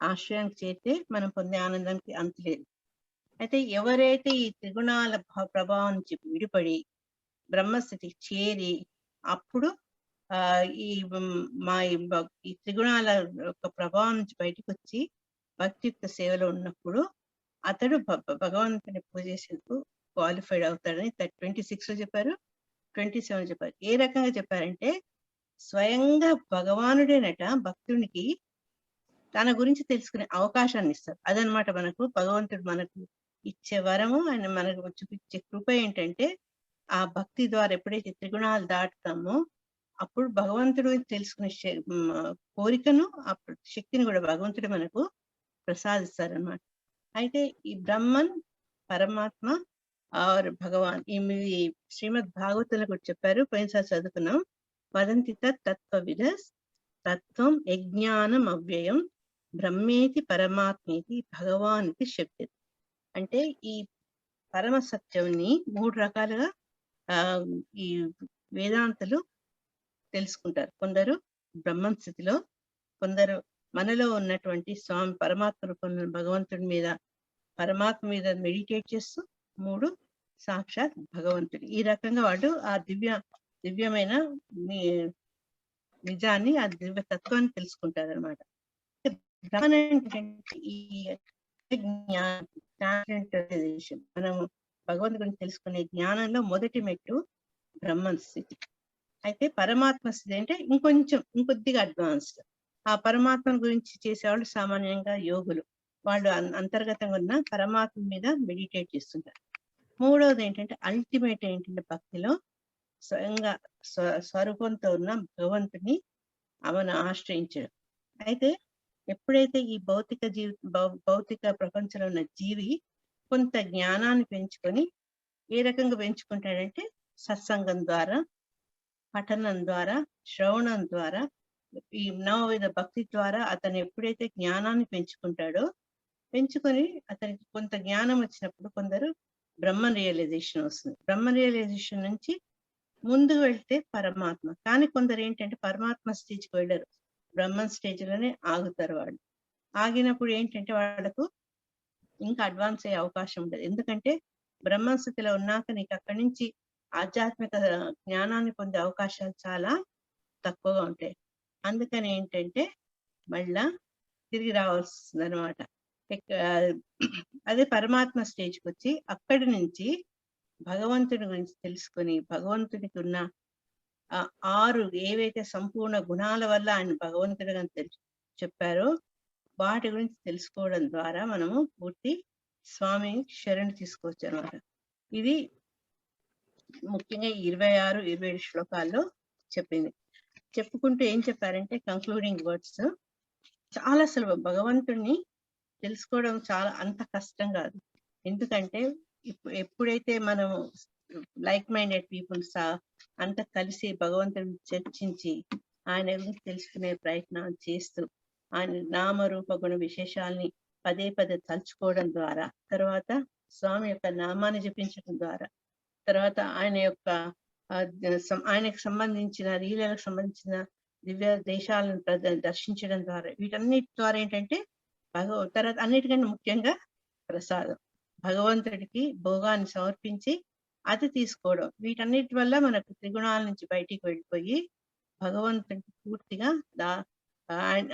ఆశ్రయానికి చేరితే మనం పొందే ఆనందానికి అంతులేదు. అయితే ఎవరైతే ఈ త్రిగుణాల ప్రభావం నుంచి విడిపడి బ్రహ్మస్థితికి చేరి అప్పుడు ఈ త్రిగుణాల యొక్క ప్రభావం నుంచి బయటకు వచ్చి భక్తియుక్త సేవలో ఉన్నప్పుడు అతడు భగవంతుని పూజ చేసేందుకు క్వాలిఫైడ్ అవుతాడని 26లో చెప్పారు, 27 చెప్పారు. ఏ రకంగా చెప్పారంటే స్వయంగా భగవానుడేనట భక్తునికి తన గురించి తెలుసుకునే అవకాశాన్ని ఇస్తారు. అదనమాట మనకు భగవంతుడు మనకు ఇచ్చే వరము, ఆయన మనకు చూపించే కృప ఏంటంటే ఆ భక్తి ద్వారా ఎప్పుడైతే త్రిగుణాలు దాటుతామో అప్పుడు భగవంతుడు తెలుసుకునే కోరికను, ఆ శక్తిని కూడా భగవంతుడు మనకు ప్రసాదిస్తారనమాట. అయితే ఈ బ్రహ్మన్, పరమాత్మ ఆర్ భగవాన్ ఈ శ్రీమద్ భాగవతంలో కూడా చెప్పారు, పోయినసారి చదువుకున్నాం. వదంతి తత్వవిద తత్వం యజ్ఞానం అవ్యయం బ్రహ్మేతి పరమాత్మేతి భగవాన్ ఇది శబ్దం. అంటే ఈ పరమ సత్యంని 3 రకాలుగా ఈ వేదాంతులు తెలుసుకుంటారు. కొందరు బ్రహ్మ స్థితిలో, కొందరు మనలో ఉన్నటువంటి స్వామి పరమాత్మ రూపంలో భగవంతుడి మీద, పరమాత్మ మీద మెడిటేట్ చేస్తూ, 3 సాక్షాత్ భగవంతుడు. ఈ రకంగా వాళ్ళు ఆ దివ్యమైన నిజాన్ని, ఆ దివ్య తత్వాన్ని తెలుసుకుంటారు అనమాట. ఈ మనం భగవంతుడి గురించి తెలుసుకునే జ్ఞానంలో మొదటి మెట్టు బ్రహ్మ స్థితి. అయితే పరమాత్మ స్థితి అంటే ఇంకొద్దిగా అడ్వాన్స్డ్. ఆ పరమాత్మ గురించి చేసేవాళ్ళు సామాన్యంగా యోగులు. వాళ్ళు అంతర్గతంగా ఉన్న పరమాత్మ మీద మెడిటేట్ చేస్తుంటారు. మూడవది ఏంటంటే అల్టిమేట్ ఏంటంటే భక్తిలో స్వయంగా స్వరూపంతో ఉన్న భగవంతుని అవను ఆశ్రయించడం. అయితే ఎప్పుడైతే ఈ భౌతిక ప్రపంచంలో ఉన్న జీవి కొంత జ్ఞానాన్ని పెంచుకొని, ఏ రకంగా పెంచుకుంటాడంటే సత్సంగం ద్వారా, పఠనం ద్వారా, శ్రవణం ద్వారా, ఈ నవవిధ భక్తి ద్వారా అతను ఎప్పుడైతే జ్ఞానాన్ని పెంచుకొని అతనికి కొంత జ్ఞానం వచ్చినప్పుడు కొందరు బ్రహ్మ రియలైజేషన్ వస్తుంది. బ్రహ్మ రియలైజేషన్ నుంచి ముందుకు వెళ్తే పరమాత్మ. కానీ కొందరు ఏంటంటే పరమాత్మ స్టేజ్కి వెళ్ళరు, బ్రహ్మ స్టేజ్ లోనే ఆగుతారు. వాళ్ళు ఆగినప్పుడు ఏంటంటే వాళ్ళకు ఇంకా అడ్వాన్స్ అయ్యే అవకాశం ఉండదు. ఎందుకంటే బ్రహ్మ స్థితిలో ఉన్నాక నీకు అక్కడి నుంచి ఆధ్యాత్మిక జ్ఞానాన్ని పొందే అవకాశాలు చాలా తక్కువగా ఉంటాయి. అందుకని ఏంటంటే మళ్ళా తిరిగి రావాల్సింది అనమాట. అదే పరమాత్మ స్టేజ్కి వచ్చి అక్కడి నుంచి భగవంతుని గురించి తెలుసుకొని, భగవంతునికి ఉన్న 6 ఏవైతే సంపూర్ణ గుణాల వల్ల ఆయన భగవంతుడిగా చెప్పారో వాటి గురించి తెలుసుకోవడం ద్వారా మనము పూర్తి స్వామి శరణు తీసుకోవచ్చు అనమాట. ఇది ముఖ్యంగా 26, 27 శ్లోకాల్లో చెప్పింది. చెప్పుకుంటూ ఏం చెప్పారంటే కంక్లూడింగ్ వర్డ్స్, చాలా సులభం. భగవంతుడిని తెలుసుకోవడం చాలా అంత కష్టం కాదు. ఎందుకంటే ఎప్పుడైతే మనం లైక్ మైండెడ్ పీపుల్స్ అంతా కలిసి భగవంతుని చర్చించి ఆయన గురించి తెలుసుకునే ప్రయత్నం చేస్తూ ఆయన నామరూప గుణ విశేషాలని పదే తలుచుకోవడం ద్వారా, తర్వాత స్వామి యొక్క నామాన్ని జపించడం ద్వారా, తర్వాత ఆయనకు సంబంధించిన లీలలకు సంబంధించిన దివ్య దేశాలను దర్శించడం ద్వారా, వీటన్నిటి ద్వారా ఏంటంటే తర్వాత అన్నిటికన్నా ముఖ్యంగా ప్రసాదం, భగవంతుడికి భోగాన్ని సమర్పించి అది తీసుకోవడం, వీటన్నిటి వల్ల మనకు త్రిగుణాల నుంచి బయటికి వెళ్ళిపోయి భగవంతుడికి పూర్తిగా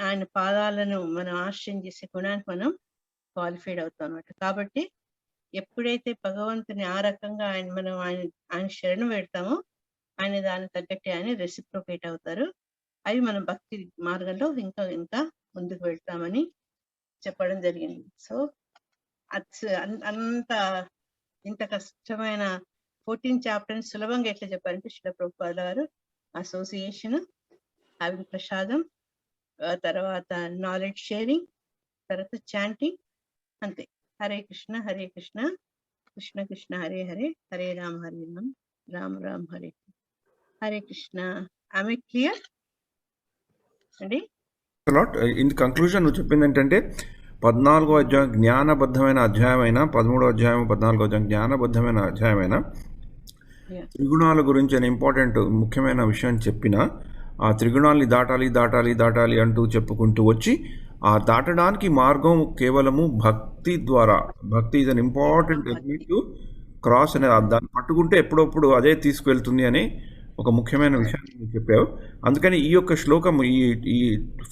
ఆయన పాదాలను మనం ఆశ్రయం చేసే గుణానికి మనం క్వాలిఫైడ్ అవుతాం అన్నమాట. కాబట్టి ఎప్పుడైతే భగవంతుని ఆ రకంగా ఆయన శరణు పెడతామో ఆయన దాన్ని తగ్గట్టే ఆయన రెసిప్రోకేట్ అవుతారు. అవి మన భక్తి మార్గంలో ఇంకా ముందుకు వెళ్తామని చెప్పడం జరిగింది. సో ఇంత కష్టమైన 14 చాప్టర్స్ సులభంగా ఎట్లా చెప్పారంటే శ్రీల ప్రభుపాద గారు అసోసియేషన్, హ్యావింగ్ ప్రసాదం, తర్వాత నాలెడ్జ్ షేరింగ్, తర్వాత చాంటింగ్, అంతే. హరే కృష్ణ కృష్ణ కృష్ణ హరే హరే, హరే రామ రామ రామ హరే హరే కృష్ణ. ఆమె క్లియర్ అండి? ఇన్ కన్క్లూజన్ నువ్వు చెప్పింది ఏంటంటే 14వ అధ్యాయం జ్ఞానబద్ధమైన అధ్యాయమైన, 13వ అధ్యాయం 14వ అధ్యాయం జ్ఞానబద్ధమైన అధ్యాయమైన త్రిగుణాల గురించి అని ఇంపార్టెంట్ ముఖ్యమైన విషయం చెప్పిన ఆ త్రిగుణాలని దాటాలి అంటూ చెప్పుకుంటూ వచ్చి ఆ దాటడానికి మార్గం కేవలము భక్తి ద్వారా. భక్తి is an important element to cross అనేది. దాన్ని పట్టుకుంటే ఎప్పుడప్పుడు అదే తీసుకువెళ్తుంది అని ఒక ముఖ్యమైన విషయాన్ని చెప్పావు. అందుకని ఈ యొక్క శ్లోకం ఈ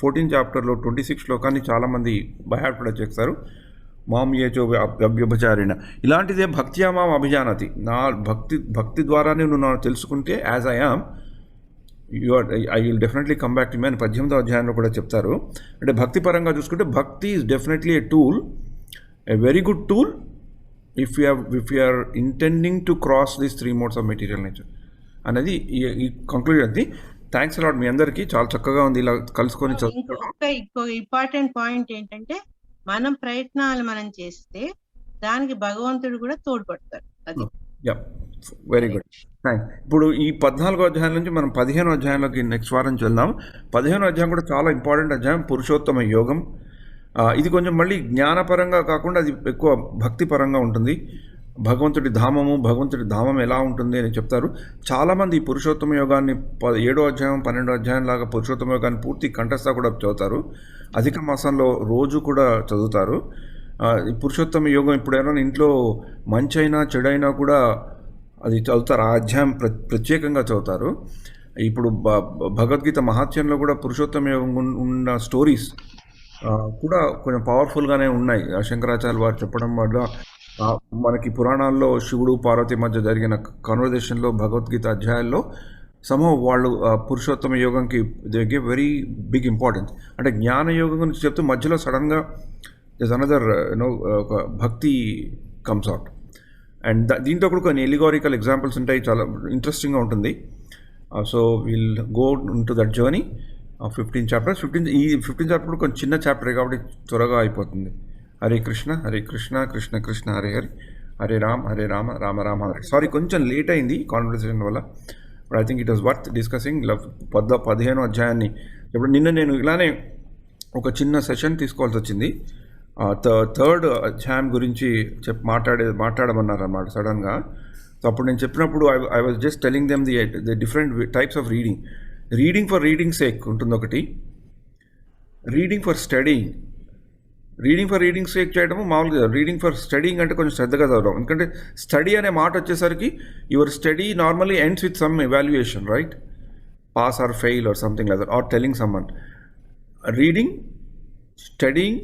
14 చాప్టర్లో 26 శ్లోకాన్ని చాలామంది బైహార్ట్ చేస్తారు. మాం ఏచో అవ్యభచారిణ, ఇలాంటిదే భక్త్యా మాం అభిజానతి. నా భక్తి ద్వారానే నువ్వు నన్ను తెలుసుకుంటే as I am I will definitely come back to me అని 18వ అధ్యాయంలో కూడా చెప్తారు. అంటే భక్తి పరంగా చూసుకుంటే భక్తి is definitely a tool, a very good tool if you are intending to cross these 3 modes of material nature అనేది ఈ కంక్లూజన్. అది థ్యాంక్స్ అలాట్ మీ అందరికీ, చాలా చక్కగా ఉంది ఇలా కలుసుకొని చదువుకోవడం. ఇంకో ఇంపార్టెంట్ పాయింట్ ఏంటంటే మనం ప్రయత్నాలు మనం చేస్తే దానికి భగవంతుడు కూడా తోడ్పడతాడు. అది వెరీ గుడ్. ఇప్పుడు ఈ 14వ అధ్యాయం నుంచి మనం 15వ అధ్యాయంలోకి నెక్స్ట్ వారం వెళ్దాం. 15వ అధ్యాయం కూడా చాలా ఇంపార్టెంట్ అధ్యాయం, పురుషోత్తమ యోగం. ఇది కొంచెం మళ్ళీ జ్ఞానపరంగా కాకుండా అది ఎక్కువ భక్తిపరంగా ఉంటుంది. భగవంతుడి ధామం ఎలా ఉంటుంది అని చెప్తారు. చాలామంది ఈ పురుషోత్తమ యోగాన్ని 7వ అధ్యాయం 12వ అధ్యాయం లాగా పురుషోత్తమ యోగాన్ని పూర్తి కంఠస్థ కూడా చదువుతారు. అధిక మాసంలో రోజు కూడా చదువుతారు. ఈ పురుషోత్తమ యోగం ఇప్పుడు ఏమైనా ఇంట్లో మంచైనా చెడైనా కూడా అది చదువుతారు. ఆ అధ్యాయం ప్రత్యేకంగా చదువుతారు. ఇప్పుడు భగవద్గీత మహాత్యంలో కూడా పురుషోత్తమ యోగం ఉన్న స్టోరీస్ కూడా కొంచెం పవర్ఫుల్గానే ఉన్నాయి. శంకరాచార్య వారు చెప్పడం వల్ల మనకి పురాణాల్లో శివుడు పార్వతి మధ్య జరిగిన కాన్వర్జేషన్లో భగవద్గీత అధ్యాయాల్లో వాళ్ళు పురుషోత్తమ యోగంకి they give very big importance. అంటే జ్ఞాన యోగం గురించి చెప్తూ మధ్యలో సడన్గా దిస్ అనదర్ ఒక భక్తి కమ్స్ అవుట్. అండ్ దీంతో కూడా కొన్ని ఎలిగారికల్ ఎగ్జాంపుల్స్ ఉంటాయి, చాలా ఇంట్రెస్టింగ్గా ఉంటుంది. So will go in to that journey 15 chapters. ఈ 15 చాప్టర్ కొంచెం చిన్న చాప్టర్ కాబట్టి త్వరగా అయిపోతుంది. హరే కృష్ణ కృష్ణ కృష్ణ హరే హరి, హరే రామ రామ రామ హరే. సారీ కొంచెం లేట్ అయింది కాన్వర్సేషన్ వల్ల, but I think it was worth discussing. 15వ అధ్యాయాన్ని ఇప్పుడు నిన్న నేను ఇలానే ఒక చిన్న సెషన్ తీసుకోవాల్సి వచ్చింది. థర్డ్ అధ్యాయం గురించి మాట్లాడమన్నారు అన్నమాట సడన్గా. సో అప్పుడు నేను చెప్పినప్పుడు I was just telling them the different types of reading for reading sake ఉంటుంది ఒకటి, రీడింగ్ ఫర్ రీడింగ్ సేక్ చేయడము మామూలుగా. రీడింగ్ ఫర్ స్టడీయింగ్ అంటే కొంచెం శ్రద్ధగా చదవడం. ఎందుకంటే స్టడీ అనే మాట వచ్చేసరికి your study normally ends with some evaluation, right? Pass or fail or something like that, or telling someone. Reading, studying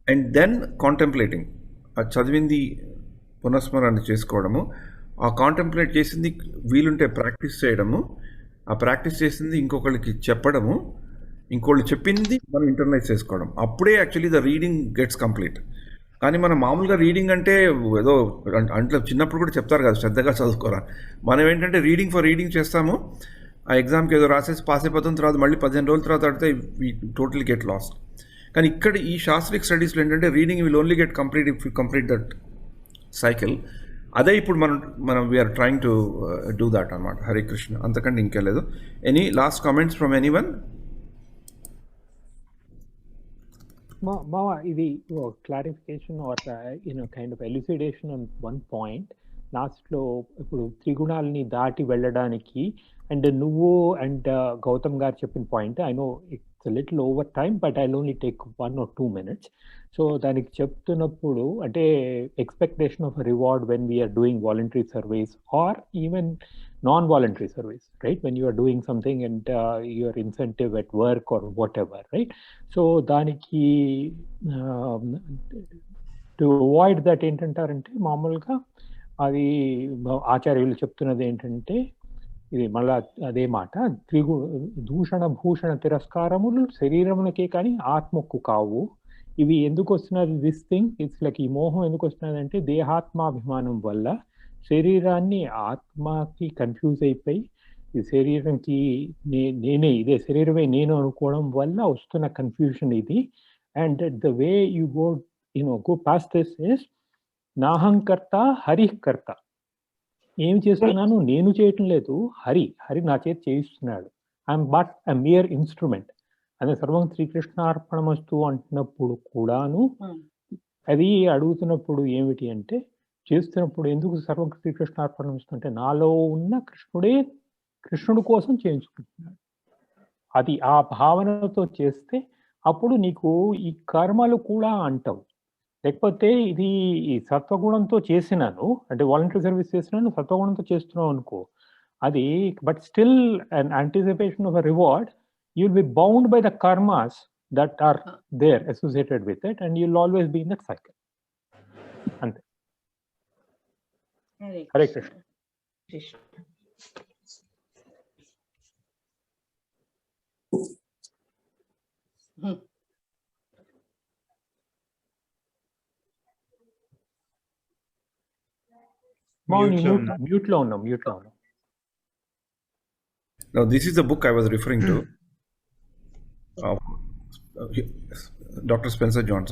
and then contemplating. అది చదివింది పునఃస్మరణ చేసుకోవడము, ఆ కాంటెంప్లేట్ చేసింది వీలుంటే ప్రాక్టీస్ చేయడము, ఆ ప్రాక్టీస్ చేసింది ఇంకొకరికి చెప్పడము, ఇంకోళ్ళు చెప్పింది మనం ఇంటర్నలైజ్ చేసుకోవడం. అప్పుడే actually the reading gets complete. కానీ మనం మామూలుగా రీడింగ్ అంటే ఏదో అంటే చిన్నప్పుడు కూడా చెప్తారు కదా శ్రద్ధగా చదువుకోరా. మనం ఏంటంటే రీడింగ్ ఫర్ రీడింగ్ చేస్తాము, ఆ ఎగ్జామ్కి ఏదో రాసేసి పాస్ అయిపోతున్న తర్వాత మళ్ళీ 15 రోజుల తర్వాత అడితే వీ టోటలీ గెట్ లాస్ట్. కానీ ఇక్కడ ఈ శాస్త్రిక్ స్టడీస్లో ఏంటంటే reading will only get complete if you complete that cycle. అదే ఇప్పుడు మనం we're trying to do that అనమాట. హరే కృష్ణ, అంతకంటే ఇంకెళ్ళలేదు. Any last comments from anyone? Mama, ఇది clarification or kind of elucidation on one point. లాస్ట్లో ఇప్పుడు త్రిగుణాలని దాటి వెళ్ళడానికి అండ్ నువ్వు అండ్ గౌతమ్ గారు చెప్పిన point, I know it's little over time but I only take 1 or 2 minutes. సో దానికి చెప్తున్నప్పుడు అంటే expectation of reward when we're doing voluntary service or even non-voluntary service, right? When you are doing something and your incentive at work or whatever, right? So daniki to avoid that ఏంటంటారంటే మామూలుగా అది ఆచార్యులు చెప్తున్నది ఏంటంటే ఇది మళ్ళా అదే మాట, దూషణ భూషణ తిరస్కారములు శరీరములకే కానీ ఆత్మకు కావు. ఇవి ఎందుకు వస్తున్నది? దిస్ థింగ్ ఇట్స్ లైక్ ఈ మోహం ఎందుకు వస్తున్నది అంటే దేహాత్మాభిమానం వల్ల శరీరాన్ని ఆత్మకి కన్ఫ్యూజ్ అయిపోయి ఈ శరీరంకి నేనే, ఇదే శరీరమే నేను అనుకోవడం వల్ల వస్తున్న కన్ఫ్యూషన్ ఇది. And the way you go past this is నాహంకర్త హరికర్త. ఏమి చేస్తున్నాను? నేను చేయటం లేదు, హరి నా చేతి చేయిస్తున్నాడు. I'm but a mere instrument. అదే సర్వం శ్రీకృష్ణార్పణమస్తు అంటున్నప్పుడు కూడాను అది అడుగుతున్నప్పుడు ఏమిటి అంటే, చేస్తున్నప్పుడు ఎందుకు సర్వం శ్రీకృష్ణార్పణం ఇస్తుంటే నాలో ఉన్న కృష్ణుడు కోసం చేయించుకుంటున్నాడు. అది ఆ భావనతో చేస్తే అప్పుడు నీకు ఈ కర్మలు కూడా అంటావు. లేకపోతే ఇది ఈ సత్వగుణంతో చేసినాను అంటే వాలంటరీ సర్వీస్ చేసినాను సత్వగుణంతో చేస్తున్నావు అనుకో, అది but still an anticipation of a reward, you will be bound by the karmas that are there associated with it and you will always be in that cycle. అంతే. హరే కృష్ణ. మ్యూట్ లో ఉన్నాం. Now this is the book I was referring to, Dr. Spencer Johnson.